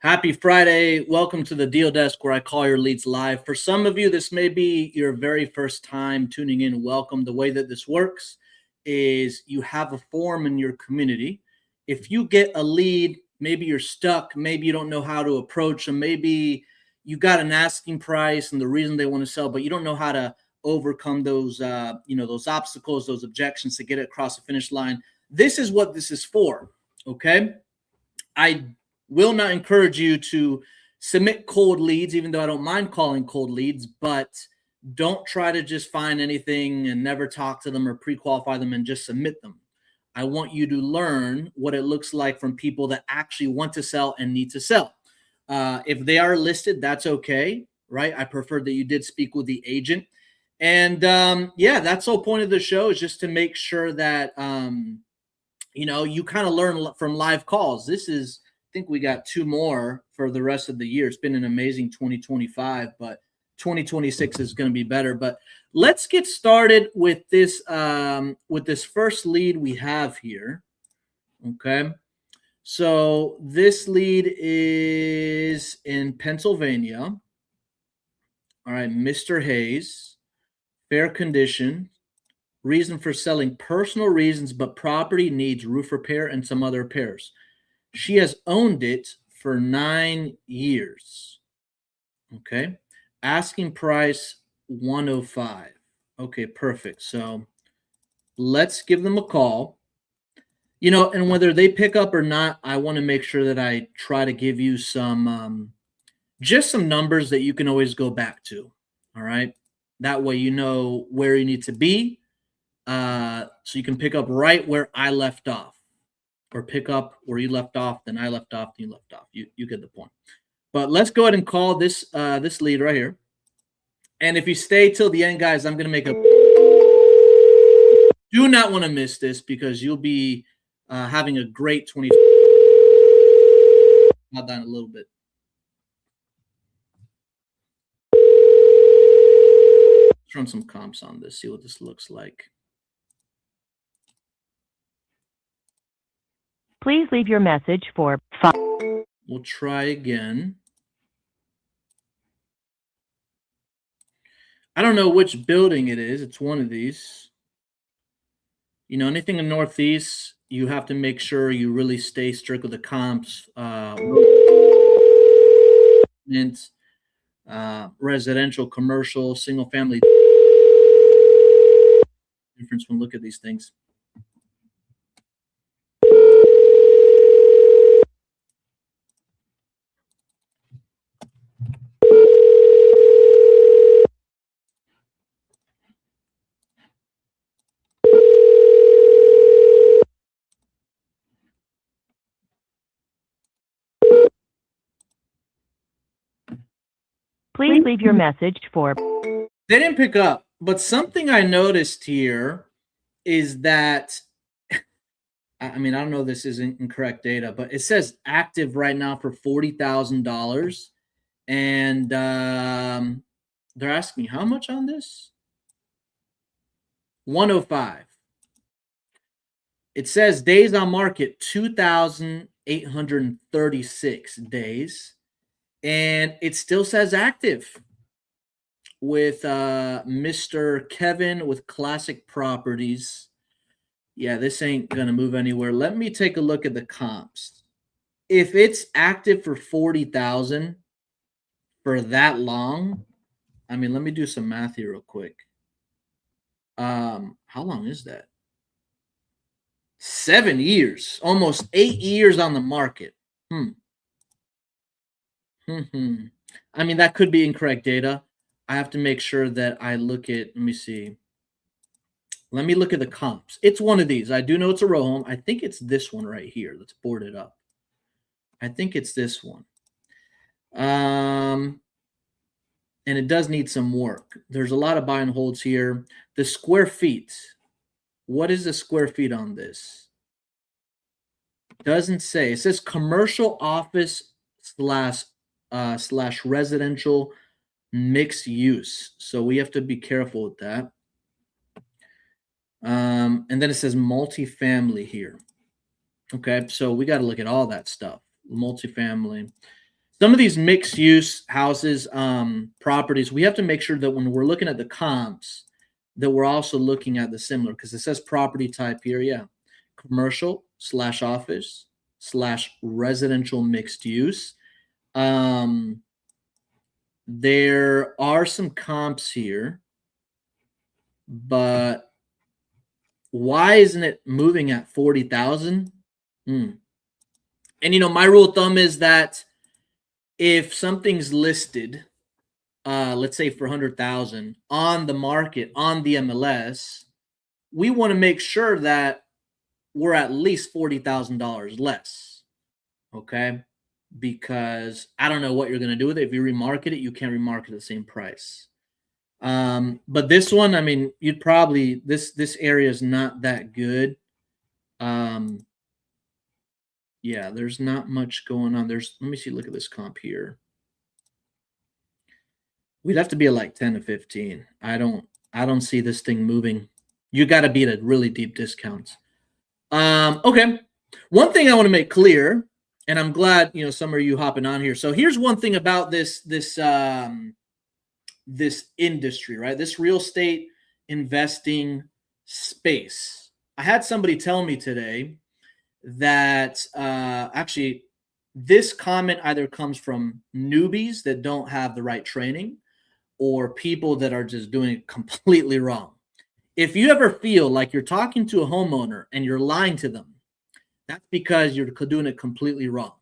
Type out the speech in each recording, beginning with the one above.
Happy Friday. Welcome to the Deal Desk where I call your leads live. For some of you, this may be your very first time tuning in. Welcome. The way that this works is you have a form in your community. If you get a lead, maybe you're stuck, maybe you don't know how to approach them, maybe you got an asking price and the reason they want to sell, but you don't know how to overcome those those obstacles, those objections to get it across the finish line. This is what this is for. Okay. I will not encourage you to submit cold leads, even though I don't mind calling cold leads, but don't try to just find anything and never talk to them or pre-qualify them and just submit them. I want you to learn what it looks like from people that actually want to sell and need to sell. If they are listed, that's okay, right? I prefer that you did speak with the agent. And yeah, that's the whole point of the show, is just to make sure that you kind of learn from live calls. I think we got two more for the rest of the year. It's been an amazing 2025, but 2026 is going to be better. But let's get started with this first lead we have here. Okay. So this lead is in Pennsylvania. All right, Mr. Hayes, fair condition. Reason for selling: personal reasons, but property needs roof repair and some other repairs. She has owned it for 9 years. Okay. Asking price 105. Okay, perfect. So let's give them a call. And whether they pick up or not, I want to make sure that I try to give you some just some numbers that you can always go back to. All right. That way you know where you need to be. So you can pick up right where I left off, or pick up where you left off, then I left off, then you left off. You get the point. But let's go ahead and call this lead right here. And if you stay till the end, guys, I'm going to make a. Do not want to miss this, because you'll be having a great 20. Not down a little bit. Let's run some comps on this. See what this looks like. Please leave your message for 5. We'll try again. I don't know which building it is. It's one of these. Anything in Northeast, you have to make sure you really stay strict with the comps. Residential, commercial, single family. Difference when look at these things. Please leave your message for. They didn't pick up, but something I noticed here is that, I don't know if this isn't incorrect data, but it says active right now for $40,000. And they're asking me how much on this? 105. It says days on market, 2,836 days. And it still says active with Mr. Kevin with Classic Properties. Yeah, this ain't going to move anywhere. Let me take a look at the comps. If it's active for 40,000 for that long, let me do some math here real quick. How long is that? 7 years, almost 8 years on the market. That could be incorrect data. I have to make sure that I look at, let me see. Let me look at the comps. It's one of these. I do know it's a row home. I think it's this one right here that's boarded up. I think it's this one. And it does need some work. There's a lot of buy and holds here. The square feet. What is the square feet on this? Doesn't say. It says commercial office slash residential mixed use. So we have to be careful with that. And then it says multifamily here. Okay, so we got to look at all that stuff. Multifamily. some of these mixed use houses, properties, we have to make sure that when we're looking at the comps, that we're also looking at the similar, because it says property type here. Yeah. Commercial / office / residential mixed use. There are some comps here, but why isn't it moving at 40,000? And my rule of thumb is that if something's listed, let's say for 100,000 on the market, on the MLS, we want to make sure that we're at least $40,000 less. Okay. Because I don't know what you're going to do with it. If you remarket it, you can't remarket at the same price. But this one, I mean, you'd probably, this area is not that good. Yeah, there's not much going on. Let me see, look at this comp here. We'd have to be at like 10 to 15. I don't see this thing moving. You got to be at really deep discounts. Okay. One thing I want to make clear, and I'm glad, some of you hopping on here. So here's one thing about this industry, right? This real estate investing space. I had somebody tell me today that actually this comment either comes from newbies that don't have the right training or people that are just doing it completely wrong. If you ever feel like you're talking to a homeowner and you're lying to them, that's because you're doing it completely wrong.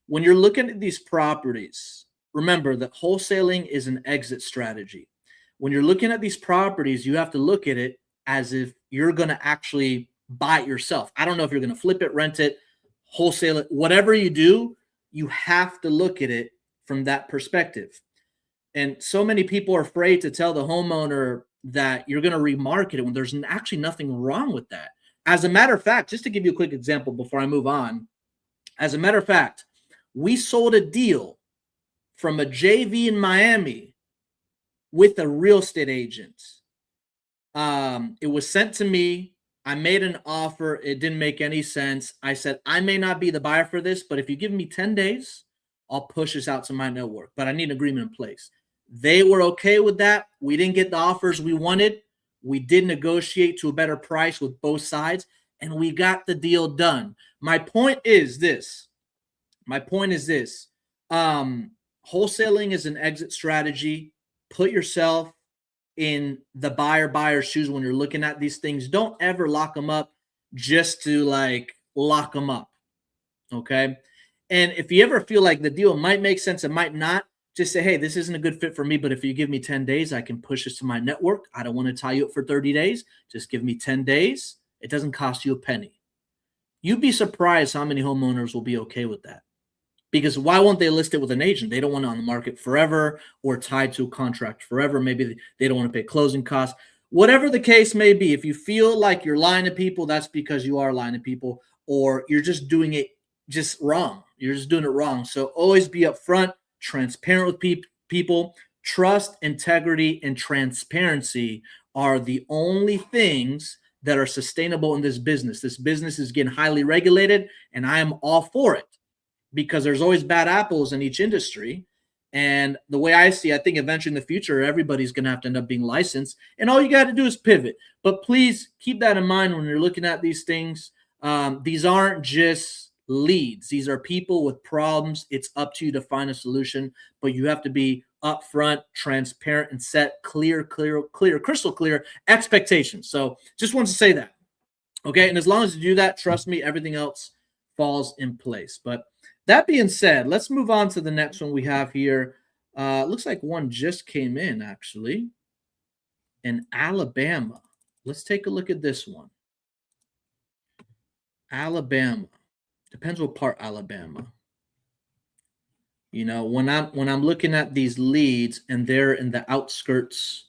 When you're looking at these properties, remember that wholesaling is an exit strategy. When you're looking at these properties, you have to look at it as if you're going to actually buy it yourself. I don't know if you're going to flip it, rent it, wholesale it, whatever you do, you have to look at it from that perspective. And so many people are afraid to tell the homeowner that you're going to remarket it when there's actually nothing wrong with that. As a matter of fact, just to give you a quick example before I move on, as a matter of fact, we sold a deal from a JV in Miami with a real estate agent. It was sent to me. I made an offer. It didn't make any sense. I said, I may not be the buyer for this, but if you give me 10 days, I'll push this out to my network, but I need an agreement in place. They were okay with that. We didn't get the offers we wanted. We did negotiate to a better price with both sides, and we got the deal done. My point is this. Wholesaling is an exit strategy. Put yourself in the buyer's shoes when you're looking at these things. Don't ever lock them up just to lock them up. Okay. And if you ever feel like the deal might make sense, it might not, just say, hey, this isn't a good fit for me, but if you give me 10 days, I can push this to my network. I don't want to tie you up for 30 days. Just give me 10 days. It doesn't cost you a penny. You'd be surprised how many homeowners will be okay with that. Because why won't they list it with an agent? They don't want it on the market forever or tied to a contract forever. Maybe they don't want to pay closing costs. Whatever the case may be, if you feel like you're lying to people, that's because you are lying to people, or you're just doing it just wrong. You're just doing it wrong. So always be upfront, transparent with people. Trust, integrity, and transparency are the only things that are sustainable in this business. This business is getting highly regulated, and I am all for it because there's always bad apples in each industry. And the way I see, I think eventually in the future, everybody's going to have to end up being licensed, and all you got to do is pivot. But please keep that in mind when you're looking at these things. These aren't just leads. These are people with problems. It's up to you to find a solution, but you have to be upfront, transparent, and set clear, crystal clear expectations. So just wanted to say that. Okay. And as long as you do that, trust me, everything else falls in place. But that being said, let's move on to the next one we have here. Looks like one just came in actually in Alabama. Let's take a look at this one. Alabama. Depends what part Alabama. You know, when I'm looking at these leads and they're in the outskirts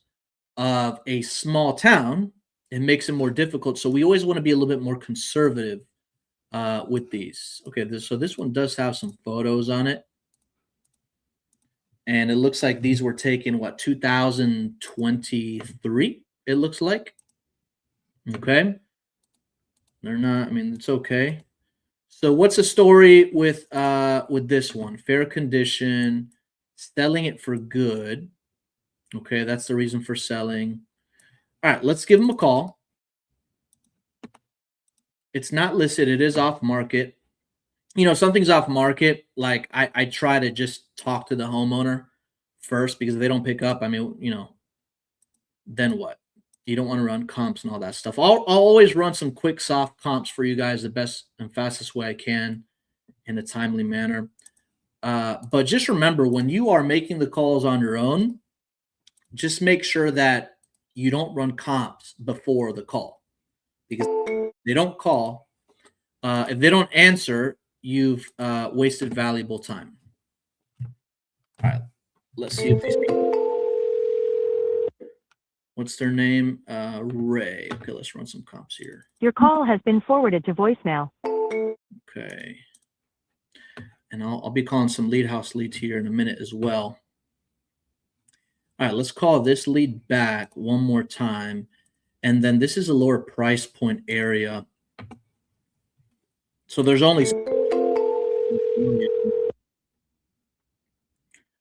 of a small town, it makes it more difficult. So we always want to be a little bit more conservative with these. Okay, so this one does have some photos on it. And it looks like these were taken, 2023, it looks like. Okay. They're not, I mean, it's okay. So what's the story with this one? Fair condition, selling it for good. Okay, that's the reason for selling. All right, let's give them a call. It's not listed. It is off market. You know, something's off market. Like I try to just talk to the homeowner first, because if they don't pick up, I mean, you know, then what? You don't want to run comps and all that stuff. I'll always run some quick soft comps for you guys the best and fastest way I can in a timely manner. But just remember, when you are making the calls on your own, just make sure that you don't run comps before the call, because they don't call. If they don't answer, you've wasted valuable time. All right, let's see if these people. What's their name? Ray. Okay, let's run some comps here. Your call has been forwarded to voicemail. Okay. And I'll be calling some lead house leads here in a minute as well. All right, let's call this lead back one more time. And then this is a lower price point area. So there's only.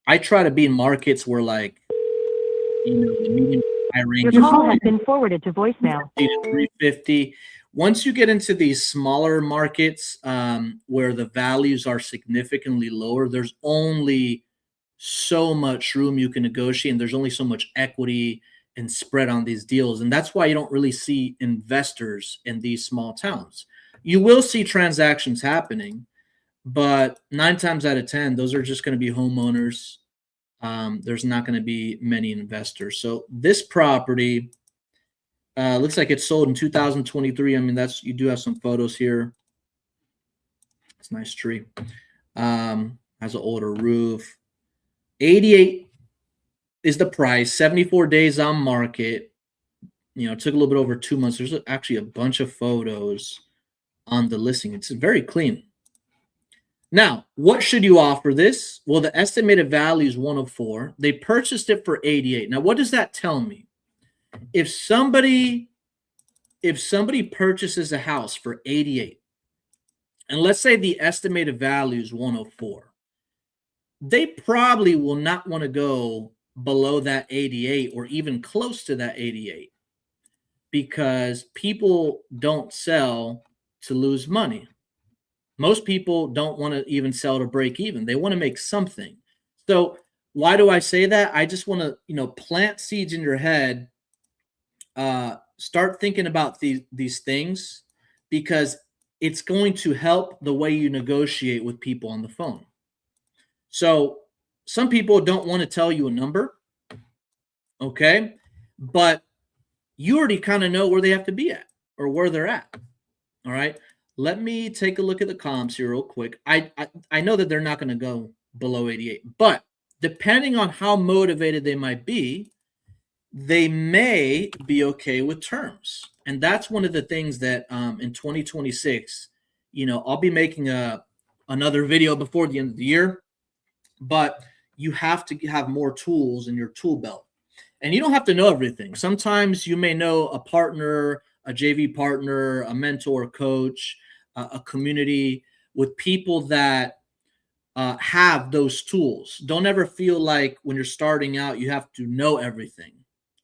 I try to be in markets where, like, you know, the medium high range. Your call has been forwarded to voicemail. 350. Once you get into these smaller markets where the values are significantly lower, there's only so much room you can negotiate, and there's only so much equity and spread on these deals. And that's why you don't really see investors in these small towns. You will see transactions happening, but 9 times out of 10, those are just going to be homeowners. There's not going to be many investors. So this property looks like it's sold in 2023. I mean, you do have some photos here. It's a nice tree. Has an older roof. 88 is the price. 74 days on market. You know, it took a little bit over 2 months. There's actually a bunch of photos on the listing. It's very clean. Now, what should you offer this? Well, the estimated value is 104. They purchased it for 88. Now, what does that tell me? If somebody purchases a house for 88, and let's say the estimated value is 104, they probably will not want to go below that 88 or even close to that 88, because people don't sell to lose money. Most people don't want to even sell to break even. They want to make something. So why do I say that? I just want to, you know, plant seeds in your head. Start thinking about these things, because it's going to help the way you negotiate with people on the phone. So some people don't want to tell you a number, okay? But you already kind of know where they have to be at or where they're at, all right? Let me take a look at the comps here real quick. I know that they're not going to go below 88, but depending on how motivated they might be, they may be okay with terms. And that's one of the things that in 2026, you know, I'll be making another video before the end of the year, but you have to have more tools in your tool belt. And you don't have to know everything. Sometimes you may know a partner, a JV partner, a mentor, a coach, a community with people that have those tools. Don't ever feel like when you're starting out, you have to know everything.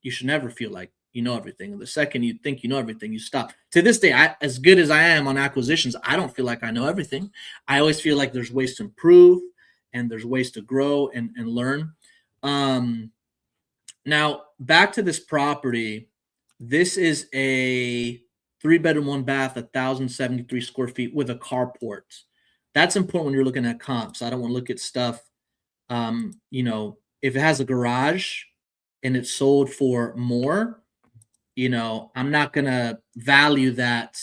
You should never feel like you know everything. The second you think you know everything, you stop. To this day, as good as I am on acquisitions, I don't feel like I know everything. I always feel like there's ways to improve and there's ways to grow and learn. Now, back to this property. This is a 3-bedroom, 1-bath, 1,073 square feet with a carport. That's important when you're looking at comps. I don't want to look at stuff, you know, if it has a garage and it's sold for more, you know, I'm not going to value that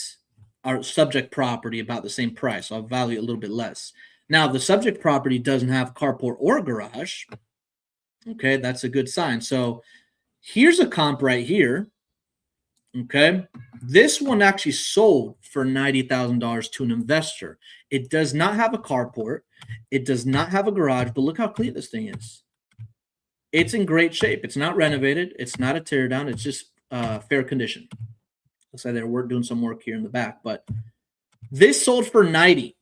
our subject property about the same price. I'll value it a little bit less. Now, the subject property doesn't have carport or garage. Okay, that's a good sign. So here's a comp right here. Okay, this one actually sold for $90,000 to an investor. It does not have a carport. It does not have a garage, but look how clean this thing is. It's in great shape. It's not renovated. It's not a tear down. It's just fair condition. Looks like they're doing some work here in the back, but this sold for 90.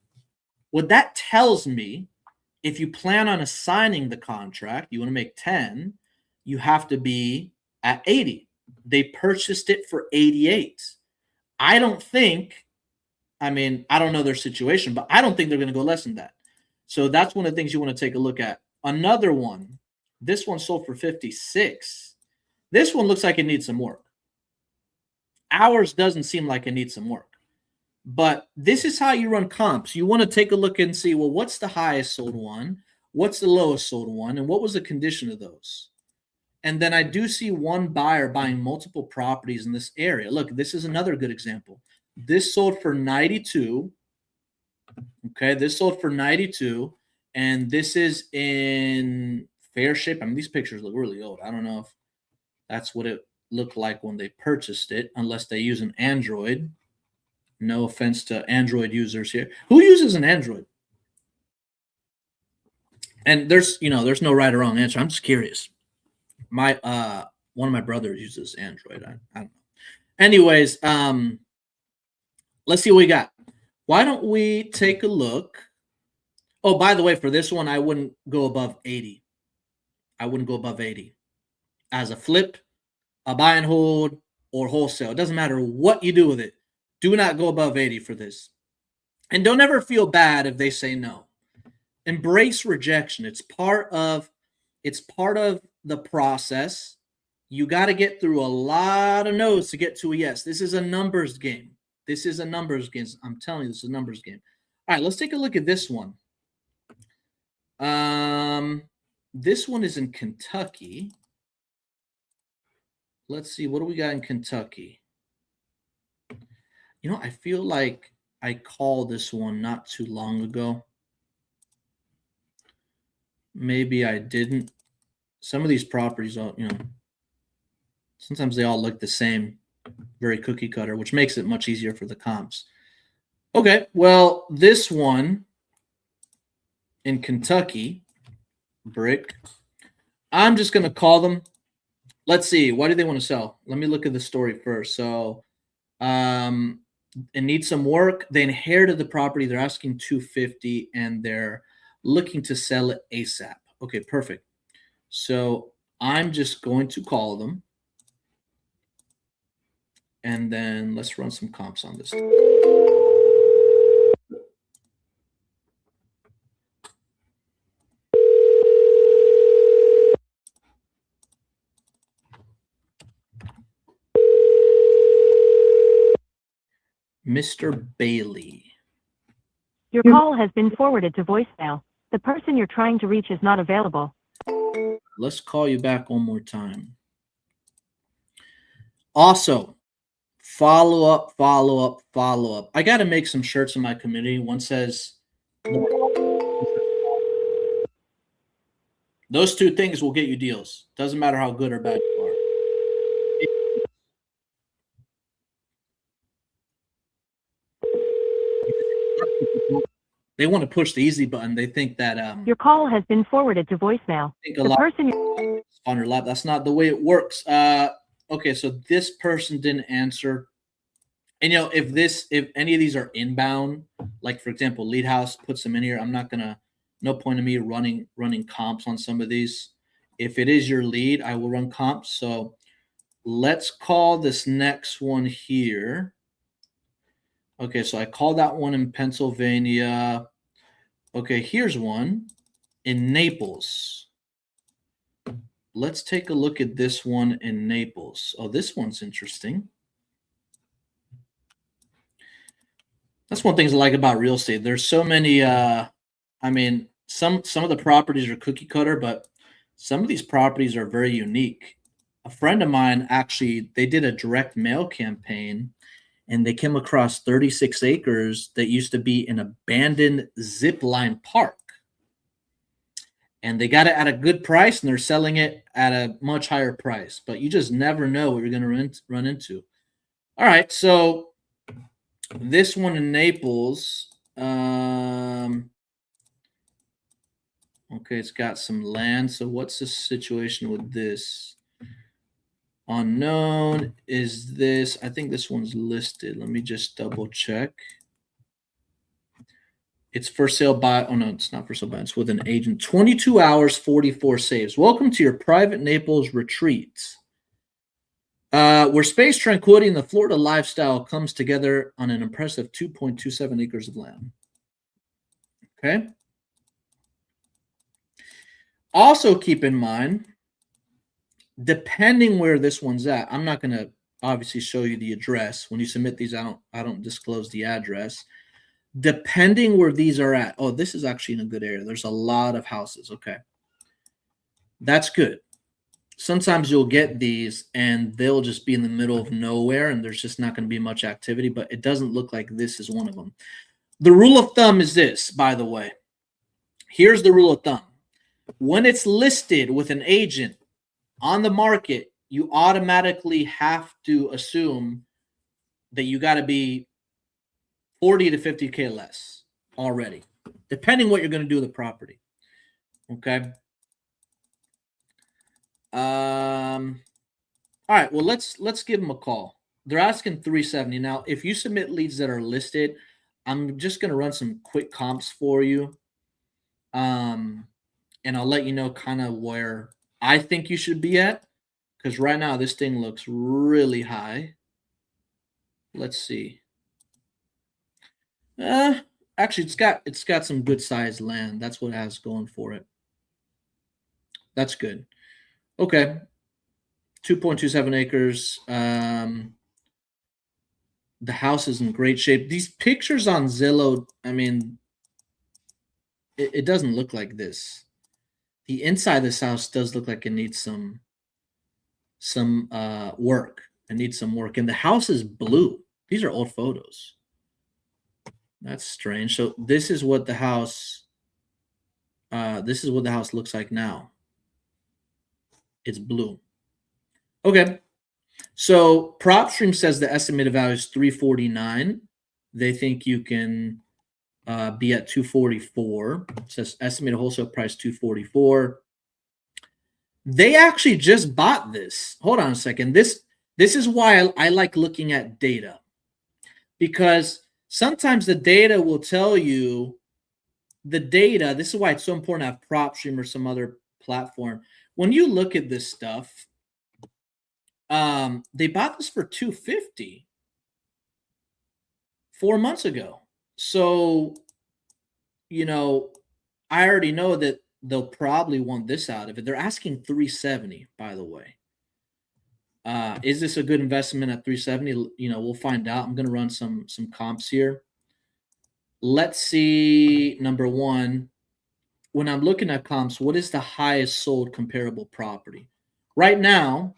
What that tells me, if you plan on assigning the contract, you want to make 10, you have to be at 80. They purchased it for 88. I don't know their situation, but I don't think they're going to go less than that. So that's one of the things you want to take a look at. Another one, this one sold for 56. This one looks like it needs some work. Ours doesn't seem like it needs some work. But this is how you run comps. You want to take a look and see, well, what's the highest sold one? What's the lowest sold one? And what was the condition of those? And then I do see one buyer buying multiple properties in this area. Look, this is another good example. This sold for 92. Okay, this sold for 92. And this is in fair shape. I mean, these pictures look really old. I don't know if that's what it looked like when they purchased it, unless they use an Android. No offense to Android users here. Who uses an Android? And there's no right or wrong answer. I'm just curious. One of my brothers uses Android. I don't know. Anyways, let's see what we got. Why don't we take a look? Oh, by the way, for this one, I wouldn't go above 80. I wouldn't go above 80. As a flip, a buy and hold, or wholesale. It doesn't matter what you do with it. Do not go above 80 for this. And don't ever feel bad if they say no. Embrace rejection. It's part of the process. You got to get through a lot of no's to get to a yes. This is a numbers game. I'm telling you, this is a numbers game. All right, let's take a look at this one. This one is in Kentucky. Let's see, what do we got in Kentucky? I feel like I called this one not too long ago. Maybe I didn't. Some of these properties, sometimes they all look the same, very cookie cutter, which makes it much easier for the comps. Okay, well, this one in Kentucky, brick, I'm just going to call them. Let's see, why do they want to sell? Let me look at the story first. So, it needs some work. They inherited the property. They're asking $250, and they're looking to sell it ASAP. Okay, perfect. So I'm just going to call them, and then let's run some comps on this. Mr. Bailey. Your call has been forwarded to voicemail. The person you're trying to reach is not available. Let's call you back one more time. Also, follow up. I got to make some shirts in my community. One says, those two things will get you deals. Doesn't matter how good or bad you are. They want to push the easy button. They think that your call has been forwarded to voicemail. The person on your lap. That's not the way it works. Okay, so this person didn't answer. And if any of these are inbound, like for example, Lead House puts them in here, I'm not gonna. No point in me running comps on some of these. If it is your lead, I will run comps. So let's call this next one here. Okay, so I called that one in Pennsylvania. Okay, here's one in Naples. Let's take a look at this one in Naples. Oh, this one's interesting. That's one thing I like about real estate. There's so many, some of the properties are cookie cutter, but some of these properties are very unique. A friend of mine, actually, they did a direct mail campaign, and they came across 36 acres that used to be an abandoned zip line park. And they got it at a good price, and they're selling it at a much higher price. But you just never know what you're going to run into. All right, so this one in Naples, okay, it's got some land. So what's the situation with this? Unknown is this. I think this one's listed. Let me just double check. It's for sale by, oh no, it's not for sale by, it's with an agent. 22 hours, 44 saves. Welcome to your private Naples retreat, where space, tranquility, and the Florida lifestyle comes together on an impressive 2.27 acres of land. Okay. Also keep in mind, depending where this one's at, I'm not going to obviously show you the address. When you submit these, I don't disclose the address. Depending where these are at. Oh, this is actually in a good area. There's a lot of houses. Okay. That's good. Sometimes you'll get these and they'll just be in the middle of nowhere and there's just not going to be much activity, but it doesn't look like this is one of them. The rule of thumb is this, by the way. Here's the rule of thumb. When it's listed with an agent on the market, you automatically have to assume that you got to be 40 to 50K less already, depending what you're going to do with the property. Okay. All right. Well, let's give them a call. They're asking 370. Now, if you submit leads that are listed, I'm just going to run some quick comps for you. And I'll let you know kind of where I think you should be at, because right now this thing looks really high. Let's see. Actually, it's got some good sized land. That's what it has going for it. That's good. Okay. 2.27 acres. The house is in great shape. These pictures on Zillow, I mean, it doesn't look like this. The inside of this house does look like it needs some work. It needs some work. And the house is blue. These are old photos. That's strange. So this is what the house looks like now. It's blue. Okay. So PropStream says the estimated value is 349. They think you can be at 244. It says estimated wholesale price 244. They actually just bought this. Hold on a second. This is why I like looking at data, because sometimes the data will tell you the data. This is why it's so important to have PropStream or some other platform. When you look at this stuff, they bought this for $250 4 months ago. So, you know, I already know that they'll probably want this out of it. They're asking $370, by the way. Is this a good investment at $370? You know, we'll find out. I'm going to run some comps here. Let's see. Number one, when I'm looking at comps, what is the highest sold comparable property? Right now,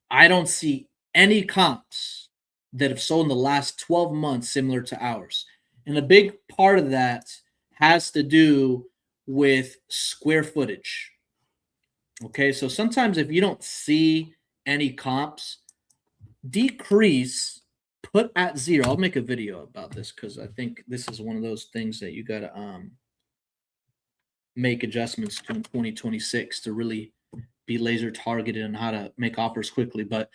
I don't see any comps that have sold in the last 12 months similar to ours. And a big part of that has to do with square footage. Okay, so sometimes if you don't see any comps, decrease, put at 0. I'll make a video about this because I think this is one of those things that you got to make adjustments to in 2026 to really be laser targeted on how to make offers quickly. But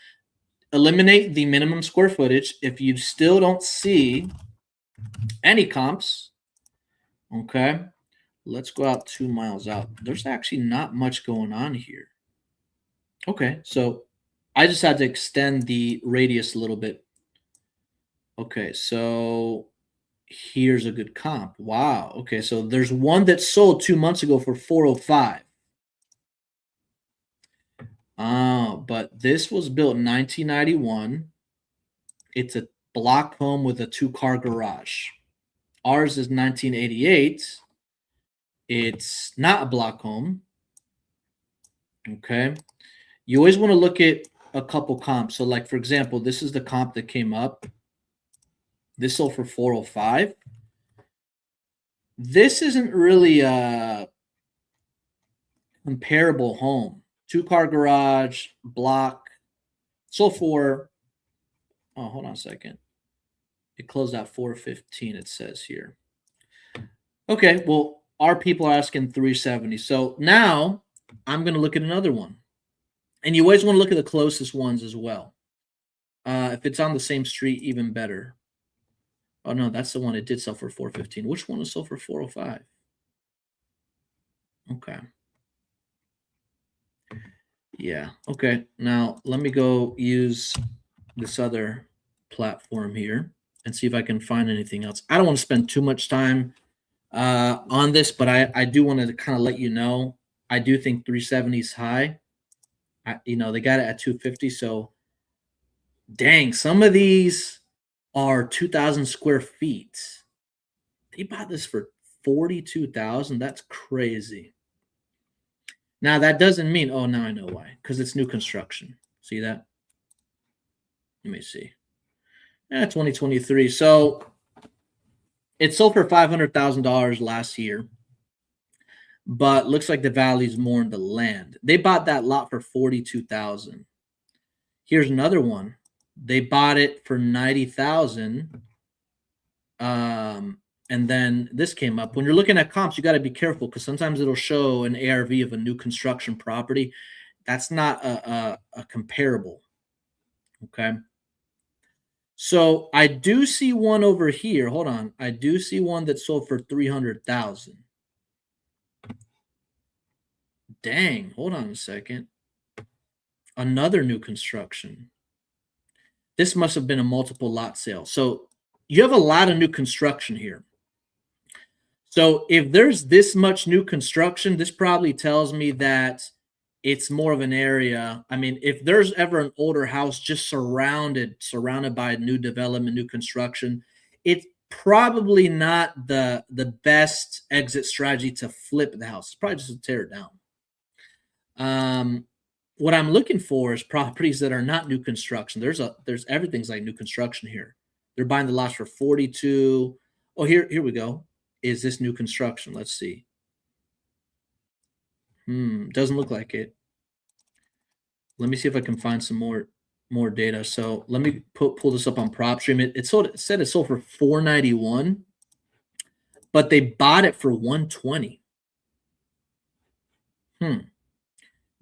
eliminate the minimum square footage. If you still don't see any comps, okay, let's go out 2 miles out. There's actually not much going on here. Okay, so I just had to extend the radius a little bit. Okay, so here's a good comp. Wow. Okay, so there's one that sold 2 months ago for $405. But this was built in 1991. It's a block home with a 2-car garage. Ours is 1988. It's not a block home. Okay. You always want to look at a couple comps. So, like, for example, this is the comp that came up. This sold for $405. This isn't really a comparable home. 2-car garage, block, sold for, oh, hold on a second. It closed out 415, it says here. Okay, well, our people are asking 370. So now I'm going to look at another one. And you always want to look at the closest ones as well. If it's on the same street, even better. Oh no, that's the one it did sell for 415. Which one is sold for 405? Okay. Yeah. Okay. Now let me go use this other platform here and see if I can find anything else. I don't want to spend too much time on this, but I do want to kind of let you know. I do think 370 is high. They got it at 250. So, dang, some of these are 2,000 square feet. They bought this for 42,000. That's crazy. Now that doesn't mean. Oh, now I know why. Because it's new construction. See that? Let me see. 2023. So it sold for $500,000 last year, but looks like the value's more in the land. They bought that lot for 42,000. Here's another one. They bought it for 90,000. And then this came up. When you're looking at comps, you got to be careful because sometimes it'll show an ARV of a new construction property. That's not a comparable. Okay. So I do see one over here. Hold on. I do see one that sold for 300,000. Dang. Hold on a second. Another new construction. This must have been a multiple lot sale. So you have a lot of new construction here. So if there's this much new construction, this probably tells me that it's more of an area. I mean, if there's ever an older house just surrounded by new development, new construction, it's probably not the best exit strategy to flip the house. It's probably just to tear it down. What I'm looking for is properties that are not new construction. There's everything's like new construction here. They're buying the lots for 42. Oh, here we go. Is this new construction? Let's see. Doesn't look like it. Let me see if I can find some more data. So let me pull this up on PropStream. It said it sold for 491, but they bought it for 120.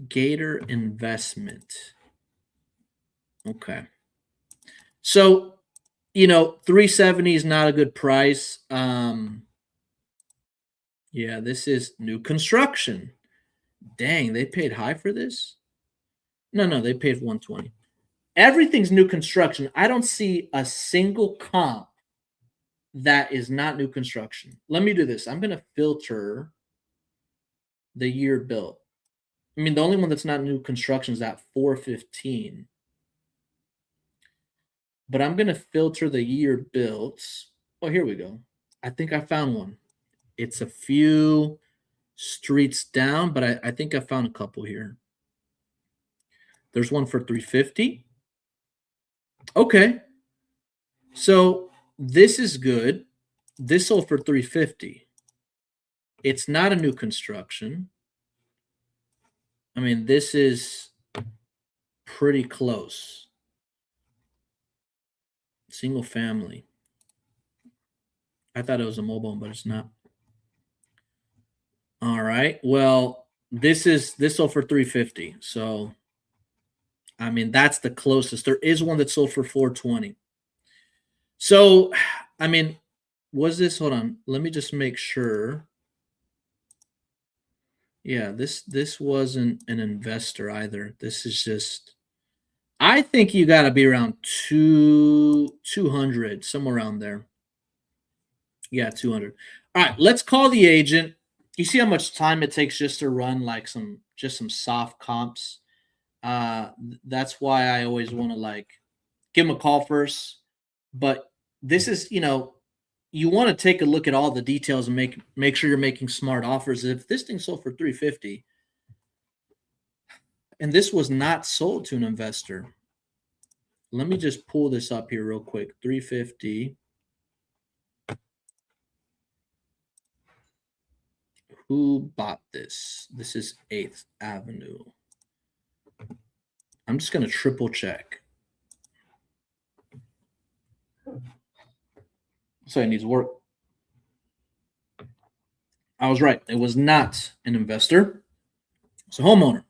Gator Investment. Okay. So, 370 is not a good price. Yeah, this is new construction. Dang, they paid high for this? No, they paid 120. Everything's new construction. I don't see a single comp that is not new construction. Let me do this. I'm going to filter the year built. I mean, the only one that's not new construction is at 415. But I'm going to filter the year built. Oh, here we go. I think I found one. It's a few streets down, but I think I found a couple here. There's one for 350. Okay. So this is good. This sold for 350. It's not a new construction. I mean, this is pretty close. Single family. I thought it was a mobile, but it's not. All right. Well, this sold for 350. So, I mean, that's the closest. There is one that sold for 420. So, I mean, was this? Hold on. Let me just make sure. Yeah, this wasn't an investor either. This is just. I think you got to be around 200, somewhere around there. Yeah, 200. All right, let's call the agent. You see how much time it takes just to run like some soft comps. That's why I always want to give them a call first. But this is, you want to take a look at all the details and make sure you're making smart offers. If this thing sold for 350 and this was not sold to an investor, let me just pull this up here real quick. 350. Who bought this? This is 8th Avenue. I'm just going to triple check. So it needs work. I was right. It was not an investor. It's a homeowner.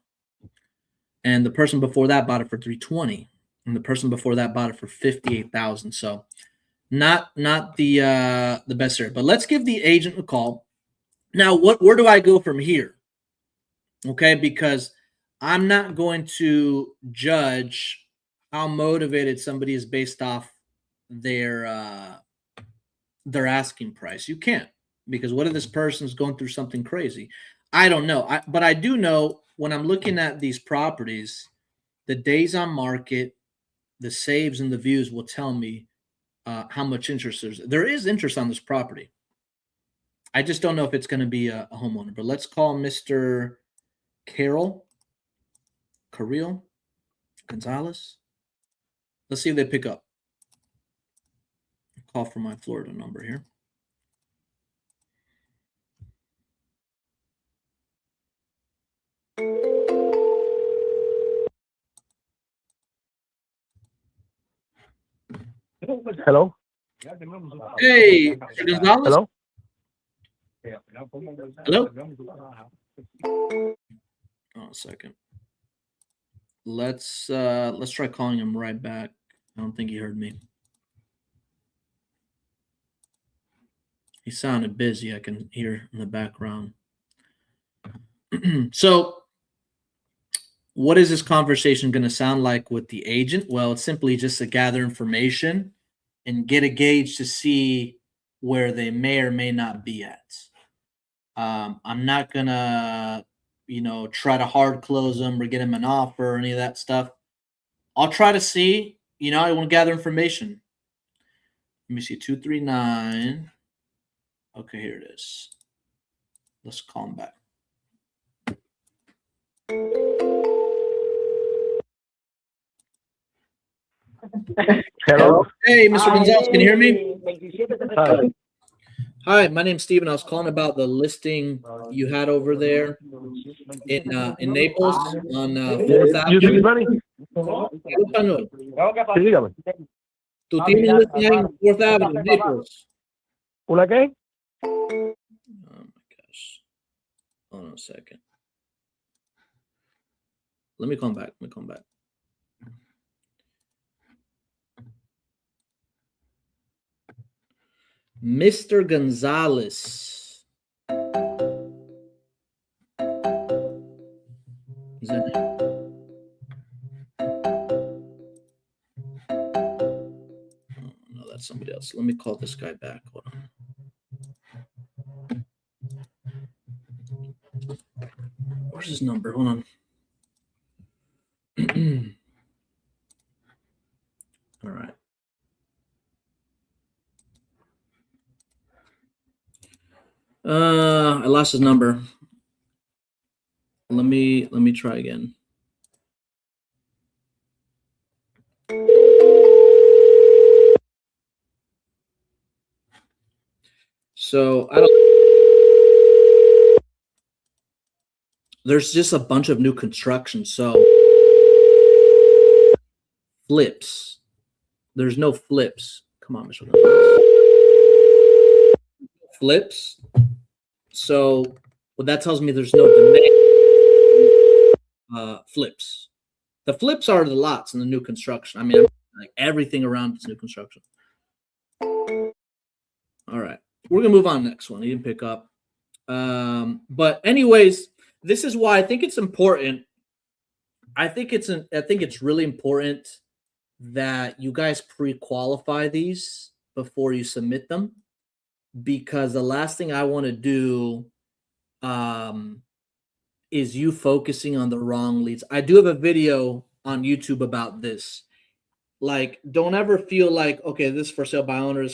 And the person before that bought it for 320. And the person before that bought it for 58,000. So Not the best area. But let's give the agent a call. Now, where do I go from here? Okay, because I'm not going to judge how motivated somebody is based off their asking price. You can't, because what if this person's going through something crazy? I don't know. But I do know when I'm looking at these properties, the days on market, the saves and the views will tell me how much interest there is interest on this property. I just don't know if it's going to be a homeowner. But let's call Mr. Carol Gonzalez. Let's see if they pick up. Call from my Florida number here. Hello. Hey, Mr. Gonzalez. Hello. Hello. Oh, a second. Let's try calling him right back. I don't think he heard me. He sounded busy. I can hear in the background. So, what is this conversation going to sound like with the agent? Well, it's simply just to gather information and get a gauge to see where they may or may not be at. I'm not going to, try to hard close them or get them an offer or any of that stuff. I'll try to see, I want to gather information. Let me see, 239. Okay, here it is. Let's call him back. Hello. Hey, Mr. Gonzalez, can you hear me? Hi. Hi, my name's Steven. I was calling about the listing you had over there in Naples on 4th ¿You Avenue. speak Spanish? Español. Sí, dígame. Tú tienes un listing ahí en 4th Avenue, Naples. ¿Una qué? Oh my gosh. Hold on a second. Let me come back. Mr. Gonzalez. Is that him? Oh, no, that's somebody else. Let me call this guy back. Hold on. Where's his number? Hold on. All right. I lost his number. Let me try again. So there's just a bunch of new construction. So flips. There's no flips. Come on, Mr. Gonzalez. Flips. So what that tells me, there's no demand. Flips. The flips are the lots in the new construction. I mean, like everything around is new construction. All right, we're gonna move on to the next one. He didn't pick up. But anyways, this is why I think it's important. I think it's really important that you guys pre-qualify these before you submit them, because the last thing I want to do is you focusing on the wrong leads. I do have a video on YouTube about this. Like, don't ever feel like, okay, this for sale by owner,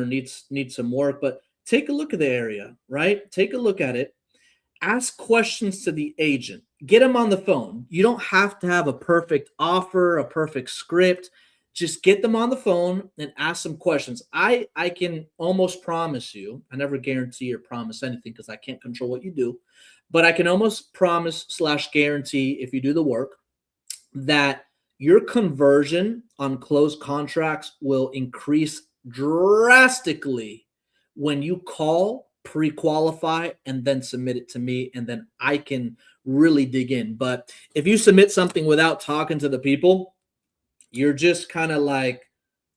needs some work, but take a look at the area, right? Take a look at it. Ask questions to the agent. Get them on the phone. You don't have to have a perfect offer, a perfect script. Just get them on the phone and ask some questions. I can almost promise you, I never guarantee or promise anything because I can't control what you do, but I can almost promise / guarantee, if you do the work, that your conversion on closed contracts will increase drastically when you call, pre-qualify, and then submit it to me, and then I can really dig in. But if you submit something without talking to the people, you're just kind of like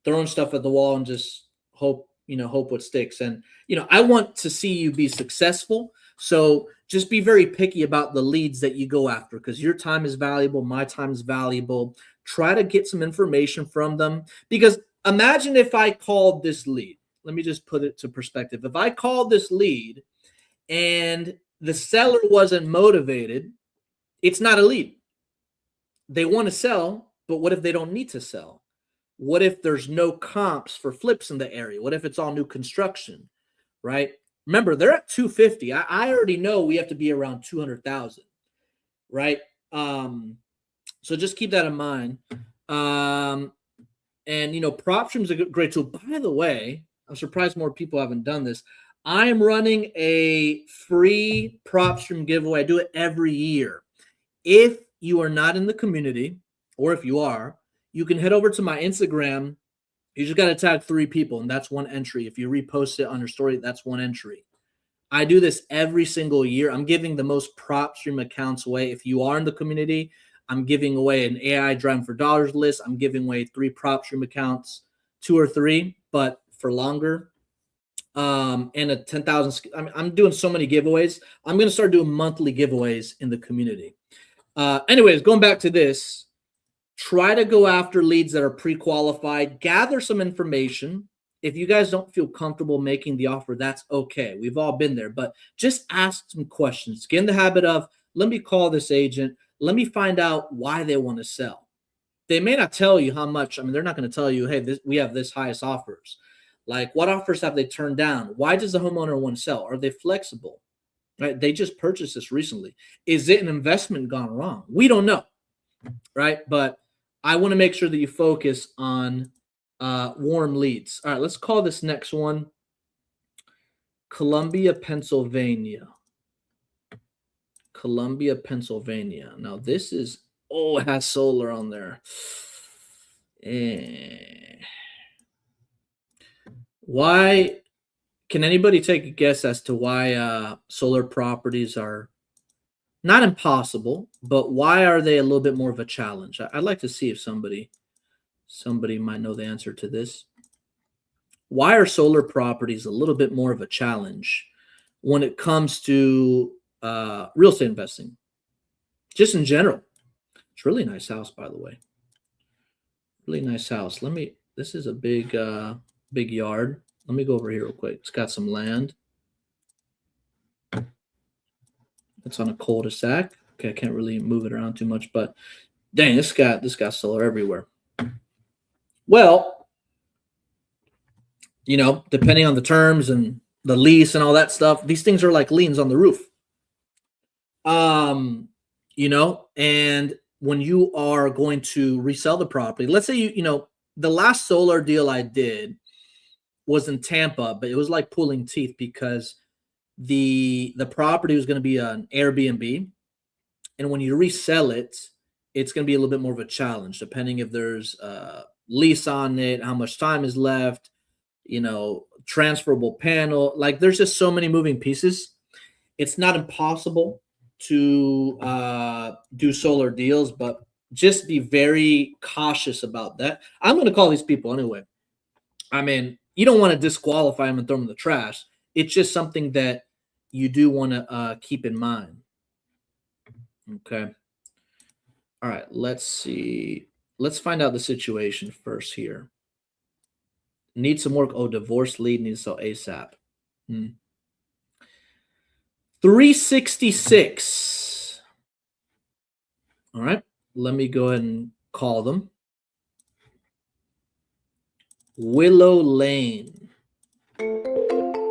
throwing stuff at the wall and just hope what sticks. And I want to see you be successful. So just be very picky about the leads that you go after, because your time is valuable, my time is valuable. Try to get some information from them, because imagine if I called this lead. Let me just put it to perspective. If I called this lead and the seller wasn't motivated, it's not a lead. They want to sell, but what if they don't need to sell? What if there's no comps for flips in the area? What if it's all new construction, right? Remember, they're at 250. I already know we have to be around 200,000, right? So just keep that in mind. And PropStream's a great tool. By the way, I'm surprised more people haven't done this. I am running a free PropStream giveaway. I do it every year. If you are not in the community, or if you are, you can head over to my Instagram. You just got to tag 3 people, and that's 1 entry. If you repost it on your story, that's 1 entry. I do this every single year. I'm giving the most PropStream accounts away. If you are in the community, I'm giving away an AI Driving for Dollars list. I'm giving away 3 PropStream accounts, 2 or 3, but for longer. And a 10,000. I'm doing so many giveaways. I'm going to start doing monthly giveaways in the community. Anyways, going back to this, try to go after leads that are pre-qualified. Gather some information. If you guys don't feel comfortable making the offer, that's okay. We've all been there, but just ask some questions. Get in the habit of, let me call this agent. Let me find out why they want to sell. They may not tell you how much. They're not going to tell you, hey, we have this highest offers. Like, what offers have they turned down? Why does the homeowner want to sell? Are they flexible? Right? They just purchased this recently. Is it an investment gone wrong? We don't know, right? But I want to make sure that you focus on warm leads. All right, let's call this next one Columbia, Pennsylvania. Columbia, Pennsylvania. Now, this is, it has solar on there. Why? Can anybody take a guess as to why solar properties are not impossible, but why are they a little bit more of a challenge? I'd like to see if somebody might know the answer to this. Why are solar properties a little bit more of a challenge when it comes to real estate investing? Just in general. It's a really nice house, by the way. Really nice house. This is a big yard. Let me go over here real quick. It's got some land. It's on a cul-de-sac. Okay, I can't really move it around too much, but dang, this got solar everywhere. Well, depending on the terms and the lease and all that stuff, these things are like liens on the roof. And when you are going to resell the property, let's say the last solar deal I did was in Tampa, but it was like pulling teeth because the property was going to be an Airbnb, and when you resell it, it's going to be a little bit more of a challenge, depending if there's a lease on it, how much time is left, transferable panel. Like, there's just so many moving pieces. It's not impossible to do solar deals, but just be very cautious about that. I'm going to call these people anyway. You don't want to disqualify them and throw them in the trash. It's just something that you do want to keep in mind. Okay. All right. Let's see. Let's find out the situation first here. Need some work. Divorce lead needs to sell ASAP. 366. All right. Let me go ahead and call them. Willow Lane.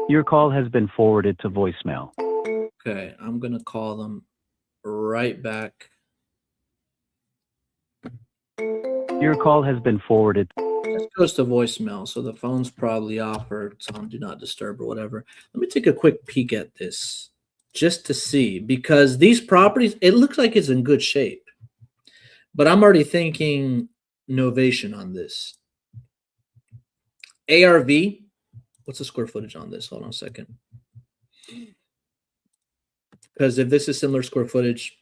Your call has been forwarded to voicemail. Okay, I'm going to call them right back. Your call has been forwarded. This goes to voicemail, so the phone's probably off or it's on Do Not Disturb or whatever. Let me take a quick peek at this just to see, because these properties, it looks like it's in good shape. But I'm already thinking novation on this. ARV, what's the square footage on this? Hold on a second. Because if this is similar square footage,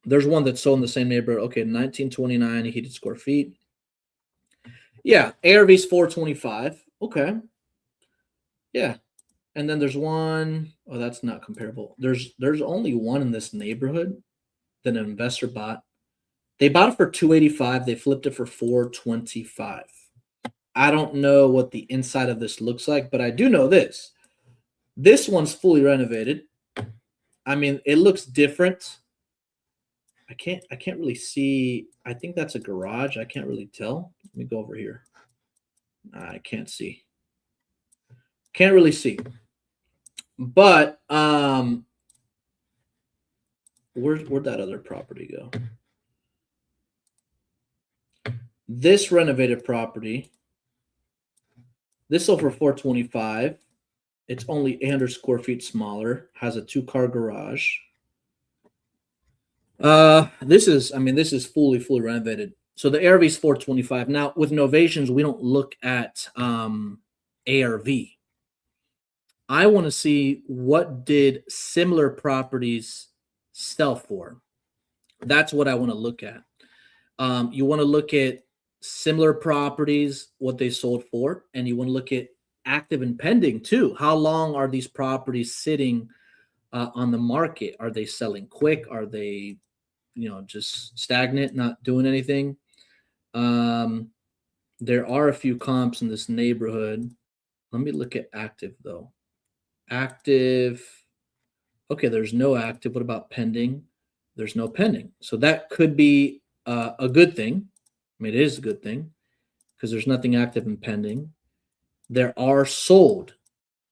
there's one that's sold in the same neighborhood. Okay, 1929 heated square feet. Yeah, ARV's 425. Okay. Yeah. And then there's one. Oh, that's not comparable. There's only one in this neighborhood that an investor bought. They bought it for 285. They flipped it for 425. I don't know what the inside of this looks like, but I do know this. This one's fully renovated. I mean, it looks different. I can't really see. I think that's a garage. I can't really tell. Let me go over here. I can't see. Can't really see. But where'd that other property go? This renovated property, this sold for 425. It's only 800 square feet smaller, has a 2-car garage. This is fully renovated. So the ARV is 425. Now with novations, we don't look at ARV. I want to see what did similar properties sell for. That's what I want to look at. You want to look at similar properties, what they sold for, and you want to look at active and pending too. How long are these properties sitting on the market? Are they selling quick? Are they, just stagnant, not doing anything? There are a few comps in this neighborhood. Let me look at active though. Active. Okay, there's no active. What about pending? There's no pending. So that could be a good thing. I mean, it is a good thing because there's nothing active and pending. There are sold.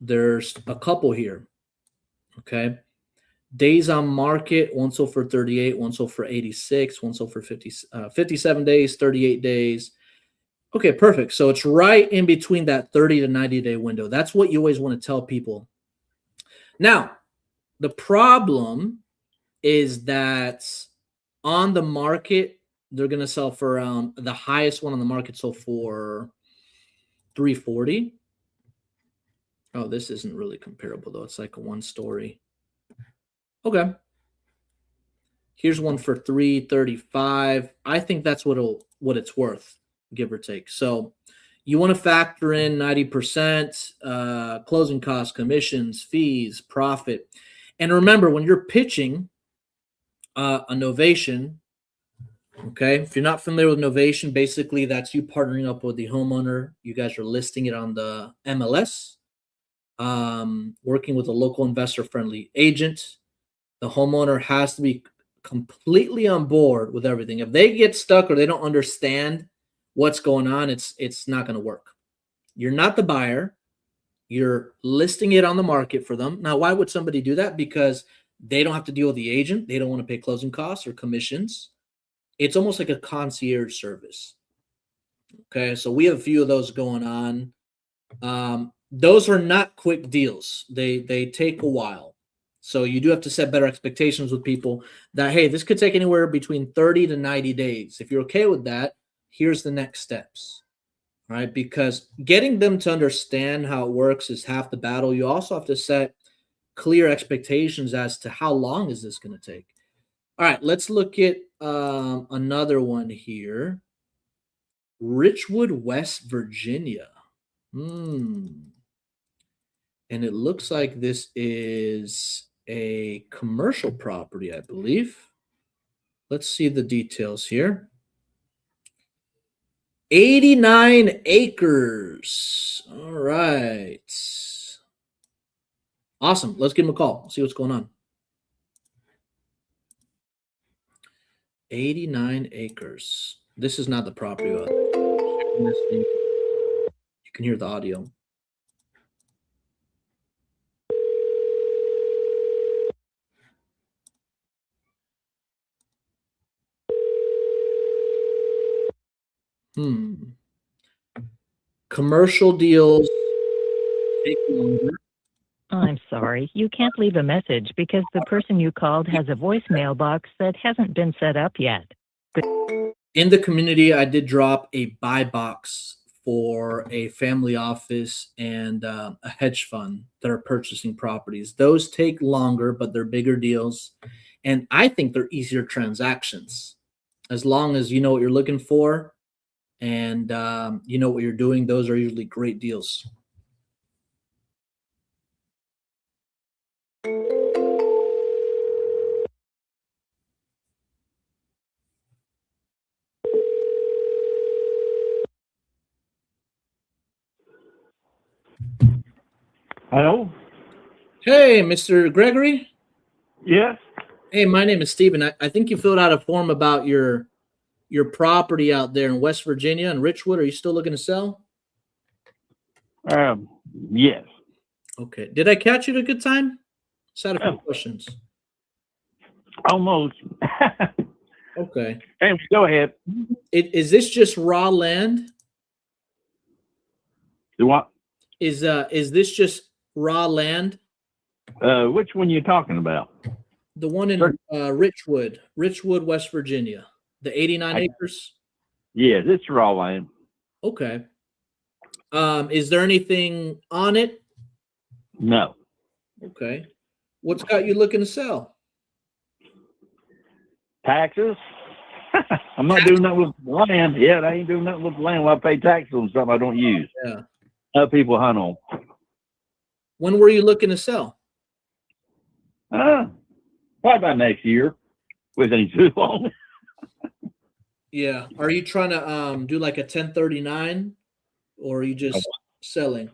There's a couple here. Okay. Days on market, one sold for 38, one sold for 86, one sold for 57 days, 38 days. Okay, perfect. So it's right in between that 30 to 90 day window. That's what you always want to tell people. Now, the problem is that on the market, they're going to sell for around the highest one on the market sold for 340. Oh, this isn't really comparable though. It's like a 1-story. Okay. Here's one for 335. I think that's what it's worth, give or take. So you want to factor in 90%, closing costs, commissions, fees, profit. And remember, when you're pitching a novation, okay, if you're not familiar with novation, basically that's you partnering up with the homeowner. You guys are listing it on the MLS, working with a local investor-friendly agent. The homeowner has to be completely on board with everything. If they get stuck or they don't understand what's going on, it's not going to work. You're not the buyer. You're listing it on the market for them. Now, why would somebody do that? Because they don't have to deal with the agent. They don't want to pay closing costs or commissions. It's almost like a concierge service. Okay, so we have a few of those going on. Those are not quick deals. They take a while. So you do have to set better expectations with people that, hey, this could take anywhere between 30 to 90 days. If you're okay with that, here's the next steps, right? Because getting them to understand how it works is half the battle. You also have to set clear expectations as to how long is this going to take. All right, let's look at another one here. Richwood, West Virginia. And it looks like this is a commercial property, I believe. Let's see the details here. 89 acres. All right. Awesome. Let's give him a call. See what's going on. 89 acres. This is not the property. You can hear the audio. Commercial deals take longer. I'm sorry, you can't leave a message because the person you called has a voicemail box that hasn't been set up yet. In the community, I did drop a buy box for a family office and a hedge fund that are purchasing properties. Those take longer, but they're bigger deals. And I think they're easier transactions. As long as you know what you're looking for, and you know what you're doing, those are usually great deals. Hello? Hey, Mr. Gregory. Yes? Hey, my name is Steven. I think you filled out a form about your property out there in West Virginia and Richwood. Are you still looking to sell? Yes. Okay. Did I catch you at a good time? Just had a few Oh. questions. Almost. Okay. Anyway, go ahead. Is this just raw land? You want, Is this just raw land? which one you talking about? The one in Sure. Richwood, West Virginia, the 89 acres. Yes, it's raw land. Okay. Is there anything on it? No. Okay. What's got you looking to sell? Taxes? I'm not doing nothing with land. Yeah, I ain't doing nothing with land while I pay taxes on something I don't use. Yeah. Other people hunt on. When were you looking to sell? Probably by next year. Within too long. Yeah. Are you trying to do like a 1039, or are you just selling?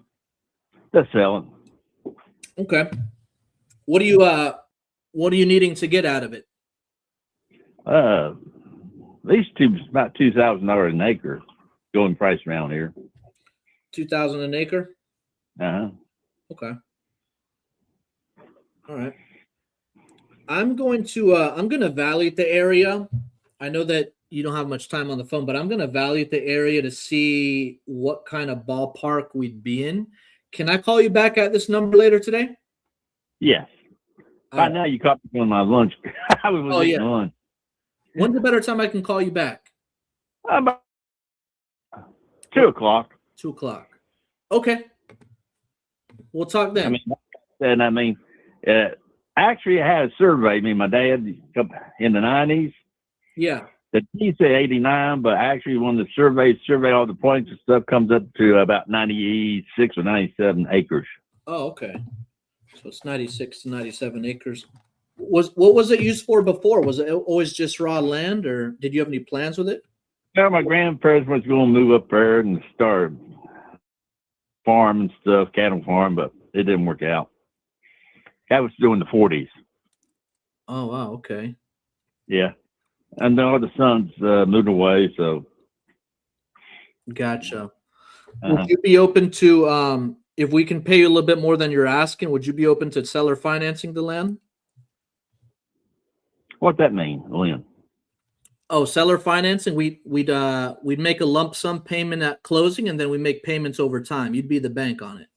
Just selling. Okay. What are you needing to get out of it? These two about $2,000 an acre going price around here. 2,000 an acre? Uh-huh. Okay. All right. I'm going to evaluate the area. I know that you don't have much time on the phone, but I'm going to evaluate the area to see what kind of ballpark we'd be in. Can I call you back at this number later today? Yes. All By right. now you caught me on my lunch. I was eating lunch. When's a better time I can call you back? About 2 o'clock. 2 o'clock. Okay. We'll talk then. Actually, I had a survey. My dad in the 90s. Yeah. He said 89, but actually, when the survey all the points and stuff, comes up to about 96 or 97 acres. Oh, okay. So it's 96 to 97 acres. What was it used for before? Was it always just raw land, or did you have any plans with it? Well, my grandparents was going to move up there and start farm and stuff, cattle farm, but it didn't work out. That was during the 40s. Oh, wow. Okay. Yeah. And then all the sons moved away, so. Gotcha. Would you be open to, if we can pay you a little bit more than you're asking, would you be open to seller financing the land? What's that mean, Lynn? Oh, seller financing. We'd make a lump sum payment at closing, and then we make payments over time. You'd be the bank on it.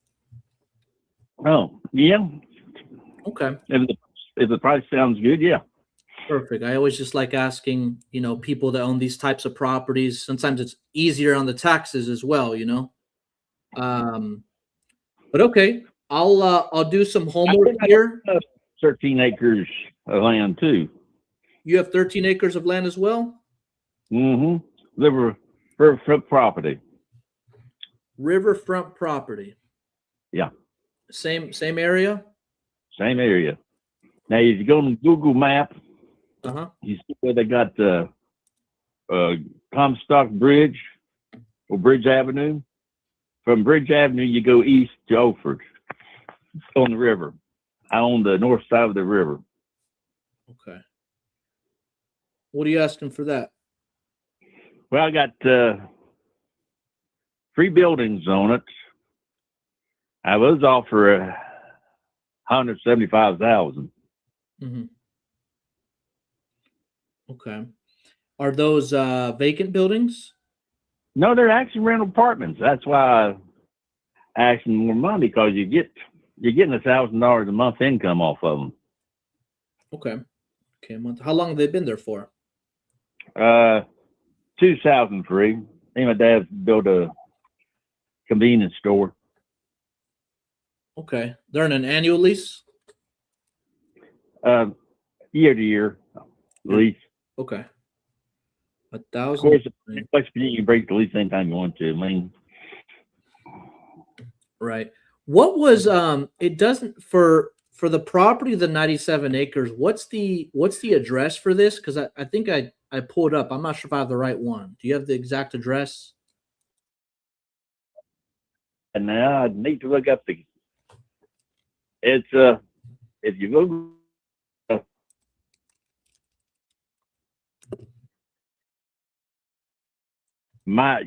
Oh, yeah. Okay. If the price sounds good, yeah. Perfect. I always just like asking, people that own these types of properties. Sometimes it's easier on the taxes as well, But okay, I'll do some homework here. 13 acres of land too. You have 13 acres of land as well? Mm-hmm. Riverfront property. Riverfront property. Yeah. Same area? Same area. Now, if you go on Google Map, you see where they got the Comstock Bridge or Bridge Avenue. From Bridge Avenue, you go east to Oakford. It's on the river. I own the north side of the river. Okay. What are you asking for that? Well, I got 3 buildings on it. I was offered $175,000. Mm-hmm. Okay. Are those vacant buildings? No, they're actually rental apartments. That's why I asked them more money, because you're getting $1,000 a month income off of them. Okay. Okay, a month. How long have they been there for? 2003. Me and my dad built a convenience store. Okay. They're on an annual lease? Year to year lease. Okay. A Of thousand. course, West Virginia, you break the lease anytime you want to. I mean, Right. What was it doesn't for the property of the 97 acres, what's the address for this? Because I think I pulled up. I'm not sure if I have the right one. Do you have the exact address? and now I need to look up it's if you go my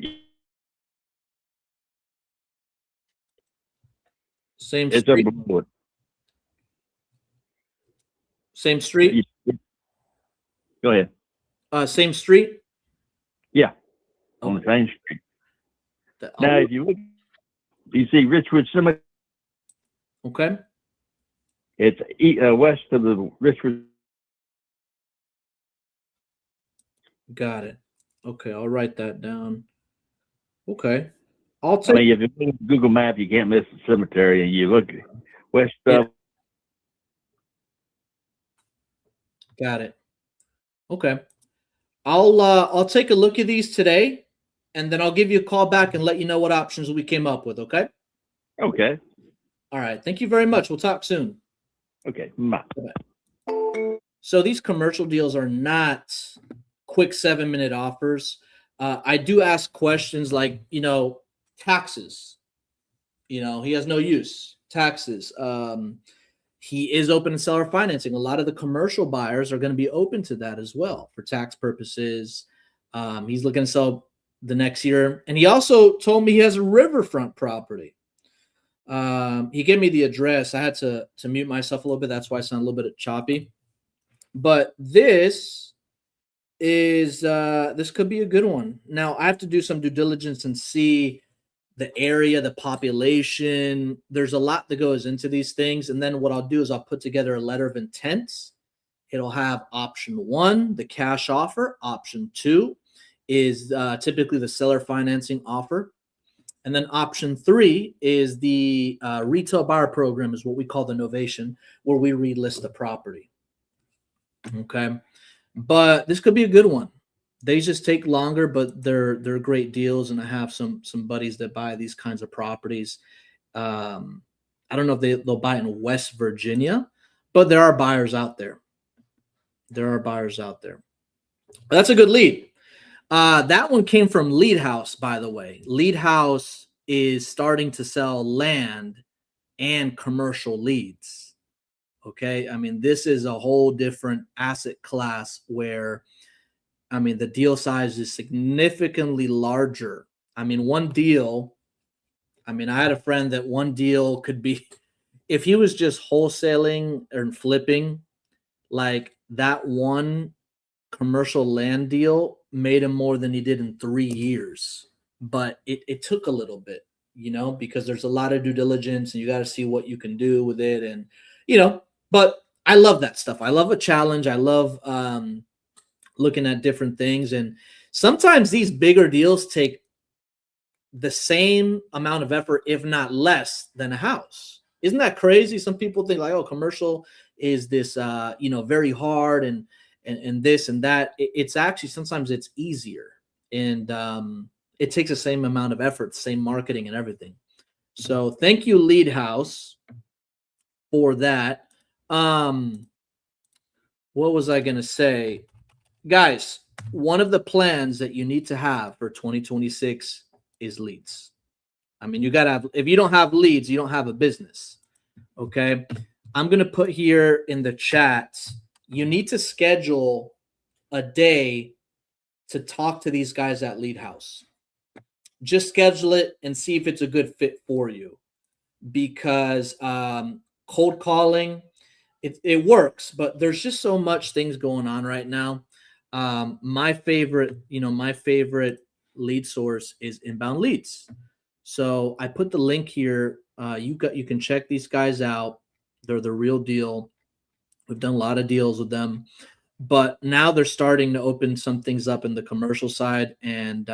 Same it's street? up below Same street? it. Go ahead. Same street? Yeah, on the Okay. same street. The- Now, if you look, you see Richwood Cemetery. Okay. It's west of the Richwood. Got it. Okay, I'll write that down. Okay. I'll I take mean, if you look at Google Map, you can't miss the cemetery, and you look west Yeah. of. got it. Okay. I'll take a look at these today and then I'll give you a call back and let you know what options we came up with, okay? Okay. All right. Thank you very much. We'll talk soon. Okay. Bye. So these commercial deals are not quick 7-minute offers. I do ask questions like, taxes. He has no use. Taxes. He is open to seller financing. A lot of the commercial buyers are going to be open to that as well for tax purposes. He's looking to sell the next year. And he also told me he has a riverfront property. He gave me the address. I had to mute myself a little bit. That's why I sound a little bit choppy. But this could be a good one. Now I have to do some due diligence and see the area, the population. There's a lot that goes into these things. And then what I'll do is I'll put together a letter of intent. It'll have option 1, the cash offer. Option 2 is typically the seller financing offer. And then option 3 is the retail buyer program, is what we call the novation, where we relist the property. Okay. But this could be a good one. They just take longer, but they're great deals. And I have some buddies that buy these kinds of properties. I don't know if they'll buy in West Virginia, but there are buyers out there. But that's a good lead. That one came from Lead House, by the way. Lead House is starting to sell land and commercial leads. Okay. I mean, this is a whole different asset class where, the deal size is significantly larger. One deal, I had a friend that one deal could be, if he was just wholesaling and flipping, like that one commercial land deal made him more than he did in 3 years. But it took a little bit, because there's a lot of due diligence and you got to see what you can do with it. And, but I love that stuff. I love a challenge. I love looking at different things. And sometimes these bigger deals take the same amount of effort, if not less, than a house. Isn't that crazy? Some people think like, oh, commercial is this, very hard and this and that. It's actually, sometimes it's easier. And it takes the same amount of effort, same marketing and everything. So thank you, Lead House, for that. What was I going to say? Guys, one of the plans that you need to have for 2026 is leads. You got to have, if you don't have leads, you don't have a business. Okay. I'm going to put here in the chat, you need to schedule a day to talk to these guys at Lead House. Just schedule it and see if it's a good fit for you, because cold calling, it works, but there's just so much things going on right now. My favorite lead source is Inbound Leads. So I put the link here. You can check these guys out. They're the real deal. We've done a lot of deals with them, but now they're starting to open some things up in the commercial side. And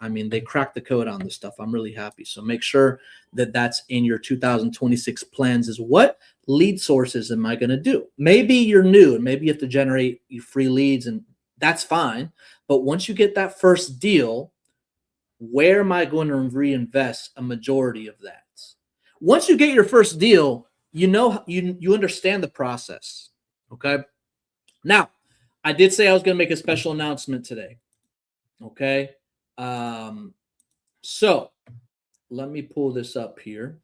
they cracked the code on this stuff. I'm really happy. So make sure that that's in your 2026 plans, is what lead sources am I going to do? Maybe you're new and maybe you have to generate your free leads and That's fine. But once you get that first deal, where am I going to reinvest a majority of that? Once you get your first deal, you understand the process. Okay. Now, I did say I was going to make a special announcement today. Okay. So let me pull this up here.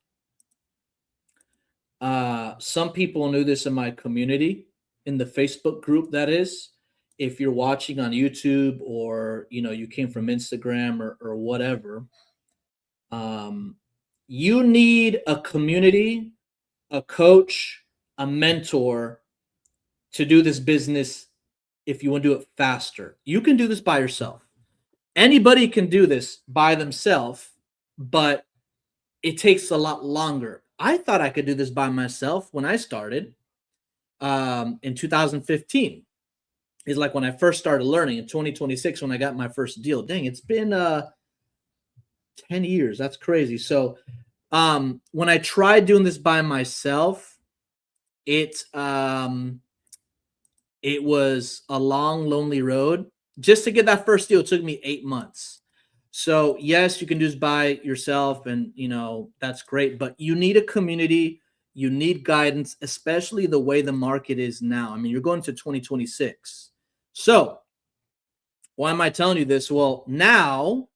Some people knew this in my community, in the Facebook group, that is. If you're watching on YouTube, or you came from Instagram or whatever, you need a community, a coach, a mentor to do this business. If you want to do it faster, you can do this by yourself. Anybody can do this by themselves, but it takes a lot longer. I thought I could do this by myself when I started in 2015. Is like when I first started learning. In 2026, when I got my first deal. Dang, it's been 10 years. That's crazy. So when I tried doing this by myself, it was a long, lonely road. Just to get that first deal, it took me 8 months. So yes, you can do this by yourself, and that's great, but you need a community, you need guidance, especially the way the market is now. I mean, you're going to 2026. So why am I telling you this? Well, now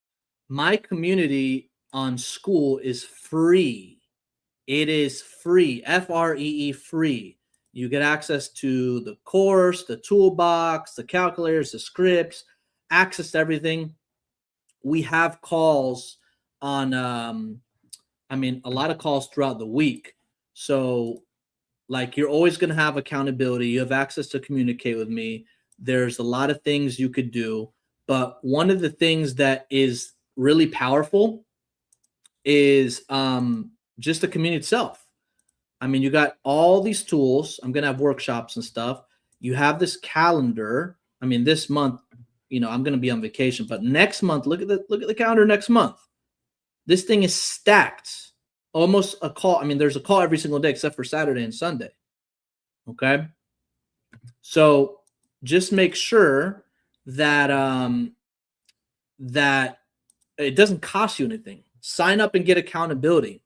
my community on Skool is free. It is free, Free, free. You get access to the course, the toolbox, the calculators, the scripts, access to everything. We have calls on, a lot of calls throughout the week. So like, you're always going to have accountability. You have access to communicate with me. There's a lot of things you could do. But one of the things that is really powerful is just the community itself. I mean, you got all these tools. I'm going to have workshops and stuff. You have this calendar. I mean, this month, I'm going to be on vacation, but next month, look at the calendar next month. This thing is stacked. Almost a call. I mean, there's a call every single day except for Saturday and Sunday. Okay. So just make sure that that it doesn't cost you anything. Sign up and get accountability.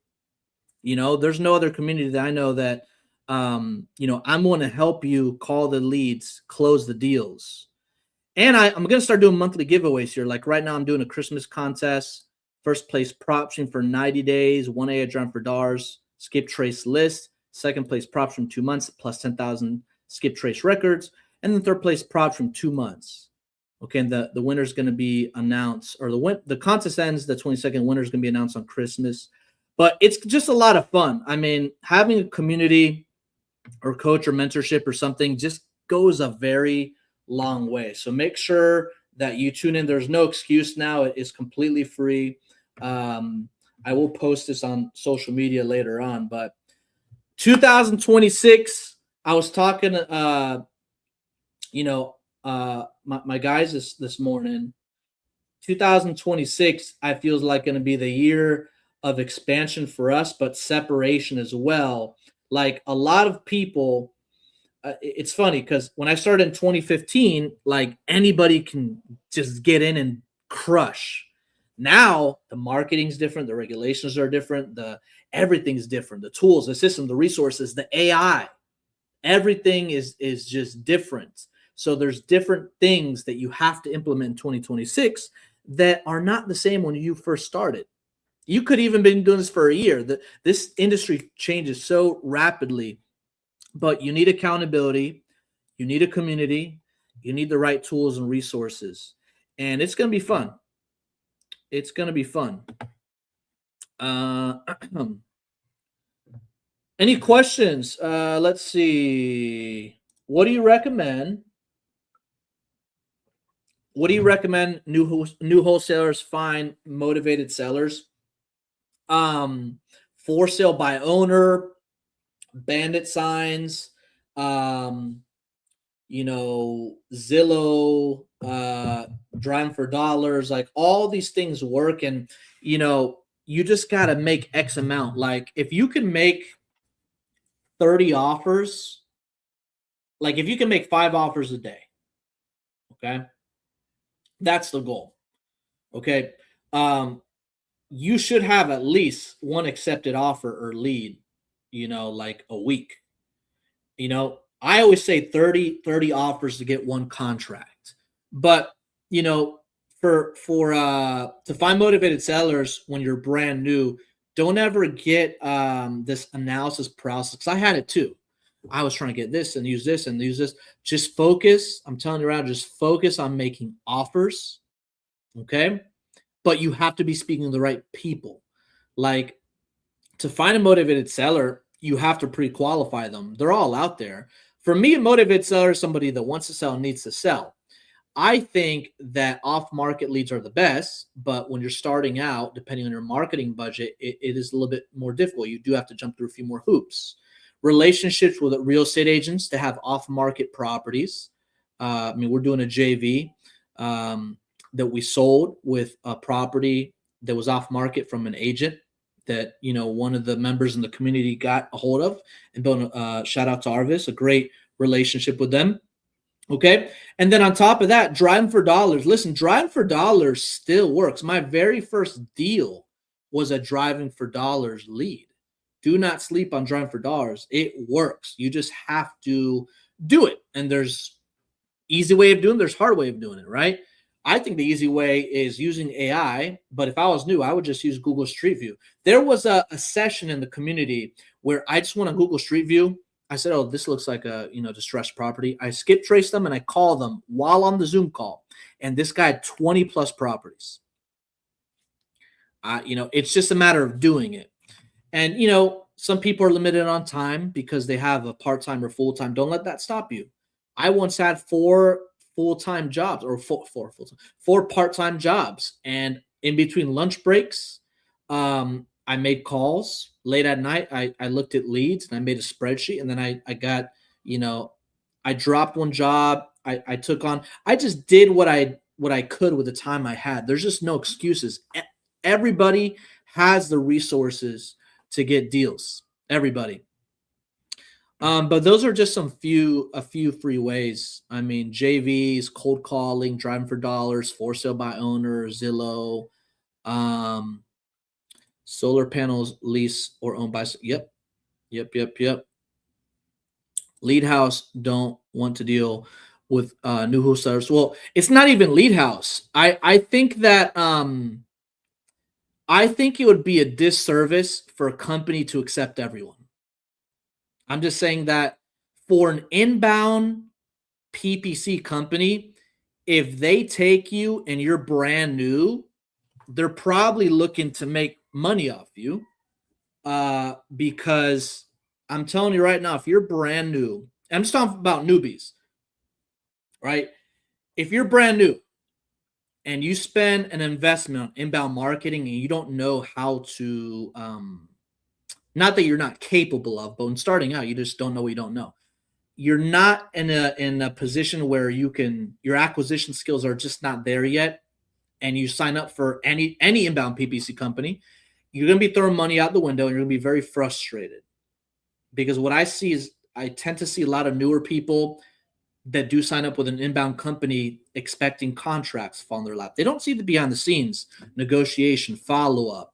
There's no other community that I know that I'm going to help you call the leads, close the deals. And I'm going to start doing monthly giveaways here. Like right now, I'm doing a Christmas contest. First place prop stream for 90 days, 1A drum for DARS, skip trace list. Second place prop from 2 months plus 10,000 skip trace records. And then third place prop from 2 months. Okay, and the winner's going to be announced, or the contest ends the 22nd. Winner's going to be announced on Christmas. But it's just a lot of fun. I mean, having a community or coach or mentorship or something just goes a very long way. So make sure that you tune in. There's no excuse now. It is completely free. I will post this on social media later on, but 2026, I was talking, my guys this morning. 2026, I feel like going to be the year of expansion for us, but separation as well. Like a lot of people, it's funny because when I started in 2015, like anybody can just get in and crush. Now the marketing's different, the regulations are different, everything's different, the tools, the system, the resources, the AI, everything is just different. So there's different things that you have to implement in 2026 that are not the same when you first started. You could even been doing this for a year. This industry changes so rapidly, but you need accountability, you need a community, you need the right tools and resources, and it's going to be fun. It's going to be fun. Any questions? Let's see. What do you recommend? What do you recommend new wholesalers find motivated sellers? For sale by owner, bandit signs, Zillow, Dime for dollars, like all these things work. And, you just got to make X amount. Like if you can make 30 offers, like if you can make 5 offers a day, Okay. That's the goal. Okay. You should have at least one accepted offer or lead, like a week. I always say 30 offers to get one contract. But, for to find motivated sellers when you're brand new, don't ever get this analysis paralysis, because I had it too. I was trying to get this and use this and use this. Just focus. I'm telling you, just focus on making offers. Okay. But you have to be speaking to the right people. Like, to find a motivated seller, you have to pre-qualify them. They're all out there. For me, a motivated seller is somebody that wants to sell and needs to sell. I think that off-market leads are the best, but when you're starting out, depending on your marketing budget, it is a little bit more difficult. You do have to jump through a few more hoops. Relationships with real estate agents to have off-market properties. We're doing a JV that we sold with a property that was off-market from an agent that, one of the members in the community got a hold of, and built shout out to Arvis, a great relationship with them. Okay. And then on top of that, driving for dollars. Listen, driving for dollars still works. My very first deal was a driving for dollars lead. Do not sleep on driving for dollars. It works. You just have to do it. And there's easy way of doing it. There's hard way of doing it, right? I think the easy way is using AI, but if I was new, I would just use Google Street View. There was a session in the community where I just went on Google Street View. I said, oh, this looks like a, distressed property. I skip trace them and I call them while on the Zoom call. And this guy had 20 plus properties. It's just a matter of doing it. And, some people are limited on time because they have a part-time or full-time. Don't let that stop you. I once had 4 full-time jobs, or four part-time jobs. And in between lunch breaks, I made calls late at night. I looked at leads and I made a spreadsheet, and then I got, I dropped one job. I took on, I just did what I could with the time I had. There's just no excuses. Everybody has the resources to get deals. Everybody. But those are just a few free ways. JVs, cold calling, driving for dollars, for sale by owner, Zillow, solar panels, lease or owned by. Yep. Lead House don't want to deal with new wholesalers. Well, it's not even Lead House. I think that I think it would be a disservice for a company to accept everyone. I'm just saying that for an inbound PPC company, if they take you and you're brand new, they're probably looking to make money off you because I'm telling you right now, if you're brand new, I'm just talking about newbies, right? If you're brand new and you spend an investment on inbound marketing and you don't know how to, not that you're not capable of, but when starting out, you just don't know what you don't know. You're not in a position where your acquisition skills are just not there yet, and you sign up for any inbound PPC company, you're going to be throwing money out the window and you're going to be very frustrated. Because what I see is I tend to see a lot of newer people that do sign up with an inbound company expecting contracts fall in their lap. They don't see the behind the scenes, negotiation, follow-up.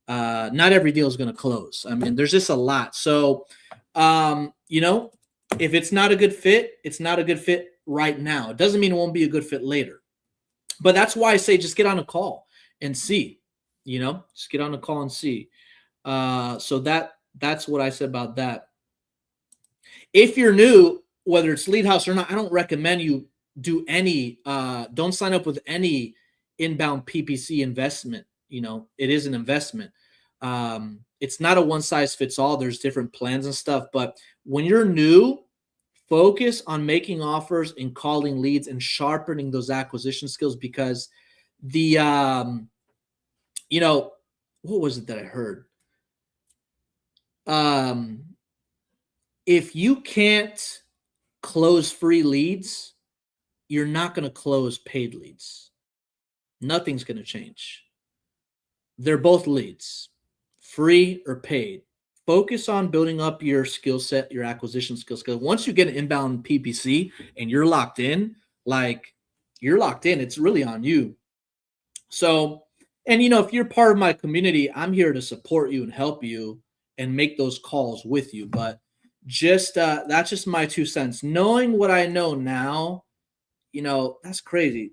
Not every deal is going to close. There's just a lot. So, if it's not a good fit, it's not a good fit right now. It doesn't mean it won't be a good fit later. But that's why I say just get on a call and see, just get on a call and see. So that's what I said about that. If you're new, whether it's Lead House or not, I don't recommend you do don't sign up with any inbound PPC investment. It is an investment. It's not a one size fits all. There's different plans and stuff. But when you're new, focus on making offers and calling leads and sharpening those acquisition skills, because what was it that I heard? If you can't close free leads, you're not going to close paid leads. Nothing's going to change. They're both leads, free or paid. Focus on building up your skill set, your acquisition skills. Because once you get an inbound PPC and you're locked in, like you're locked in. It's really on you. So, and if you're part of my community, I'm here to support you and help you and make those calls with you. But just that's just my 2 cents. Knowing what I know now, that's crazy.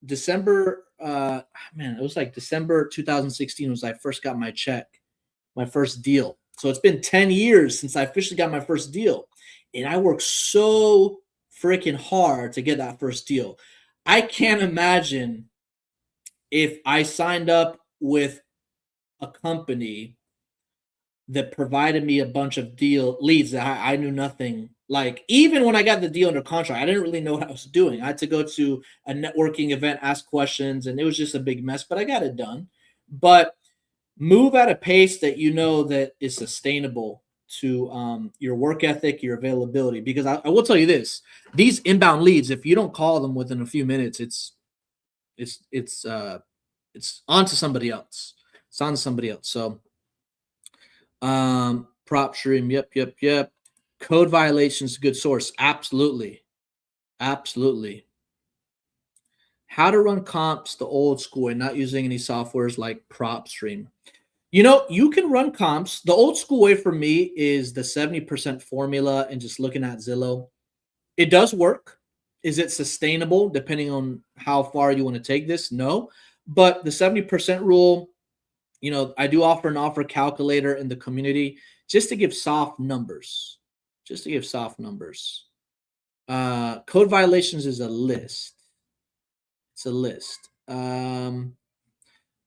December, man, it was like December 2016 was I first got my check, my first deal. So it's been 10 years since I officially got my first deal. And I worked so freaking hard to get that first deal. I can't imagine if I signed up with a company that provided me a bunch of deal leads that I knew nothing. Like, even when I got the deal under contract, I didn't really know what I was doing. I had to go to a networking event, ask questions, and it was just a big mess, but I got it done. But move at a pace that that is sustainable to your work ethic, your availability. Because I will tell you this: these inbound leads, if you don't call them within a few minutes, it's on to somebody else. It's on to somebody else. So, prop stream, yep. Code violations, good source, absolutely. How to run comps the old school and not using any softwares like PropStream. You can run comps. The old school way for me is the 70% formula and just looking at Zillow. It does work. Is it sustainable depending on how far you want to take this? No. But the 70% rule, I do offer an offer calculator in the community just to give soft numbers. Code violations is a list. It's a list. Yeah,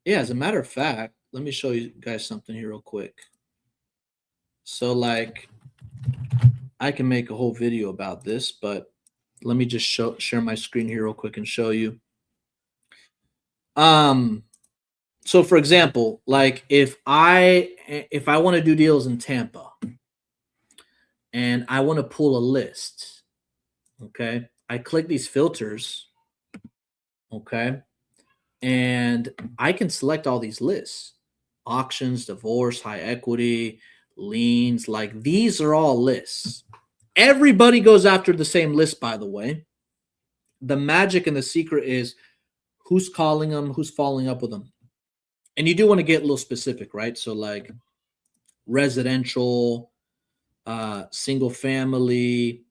as a matter of fact, let me show you guys something here real quick. So, like, I can make a whole video about this, but let me just share my screen here real quick and show you. So for example, like if I want to do deals in Tampa and I want to pull a list, okay, I click these filters, okay, and I can select all these lists: auctions, divorce, high equity, liens. Like, these are all lists. Everybody goes after the same list, by the way. The magic and the secret is who's calling them, who's following up with them. And you do want to get a little specific, right? So like residential, single family,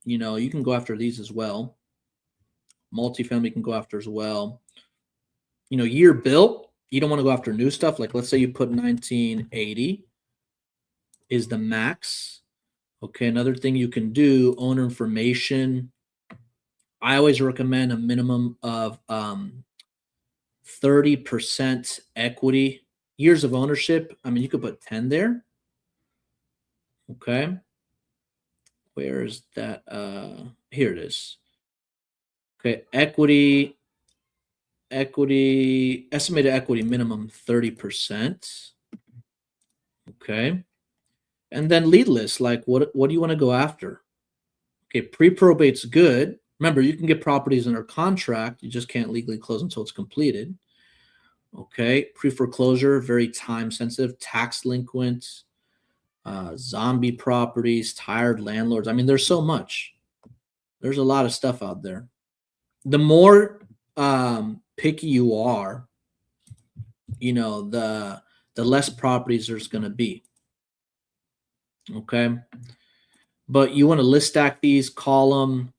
you can go after these as well. Multifamily you can go after as well. Year built, you don't want to go after new stuff. Like, let's say you put 1980 is the max. Okay, another thing you can do, owner information. I always recommend a minimum of 30% equity. Years of ownership, I mean, you could put 10 there. Okay. Where's that? Here it is. Okay, estimated equity minimum 30%. Okay. And then lead list, like what do you want to go after? Okay, pre-probate's good. Remember, you can get properties under contract. You just can't legally close until it's completed. Okay, pre-foreclosure, very time sensitive. Tax delinquent, zombie properties, tired landlords. I mean, there's so much. There's a lot of stuff out there. The more picky you are, the less properties there's going to be. Okay, but you want to list stack these, call them.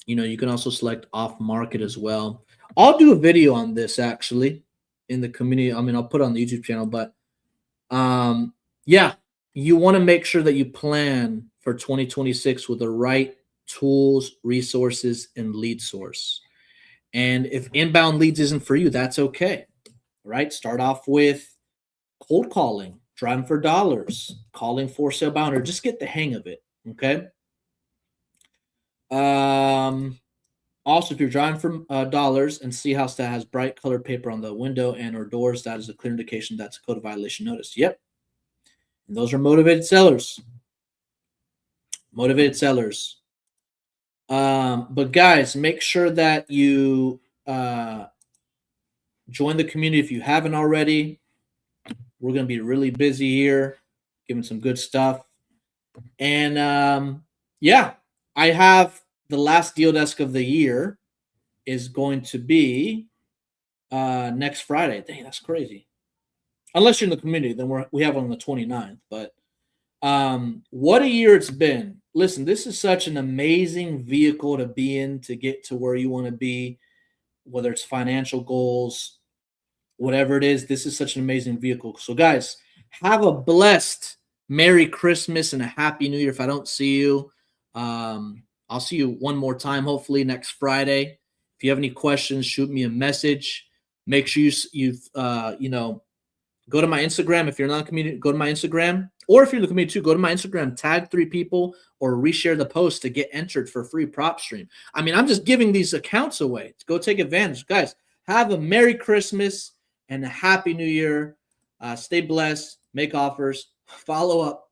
You can also select off market as well. I'll do a video on this actually in the community. I mean, I'll put it on the YouTube channel, but yeah, you want to make sure that you plan for 2026 with the right tools, resources, and lead source. And if inbound leads isn't for you, that's okay, right? Start off with cold calling, driving for dollars, calling for sale by owner. Just get the hang of it, okay? Also, if you're driving for dollars and see house that has bright colored paper on the window and or doors, that is a clear indication that's a code violation notice. Yep. And those are motivated sellers. But guys, make sure that you join the community if you haven't already. We're going to be really busy here, giving some good stuff. And yeah, I have the last deal desk of the year is going to be next Friday. Dang, that's crazy. Unless you're in the community, then we have it on the 29th. But what a year it's been. Listen, this is such an amazing vehicle to be in to get to where you want to be, whether it's financial goals, whatever it is. This is such an amazing vehicle. So, guys, have a blessed Merry Christmas and a Happy New Year. If I don't see you, I'll see you one more time, hopefully next Friday. If you have any questions, shoot me a message. Make sure you go to my Instagram. If you're not in the community, go to my Instagram. Or if you're in the community too, go to my Instagram, tag 3 people, or reshare the post to get entered for a free prop stream. I mean, I'm just giving these accounts away. Go take advantage. Guys, have a Merry Christmas and a Happy New Year. Stay blessed. Make offers. Follow up.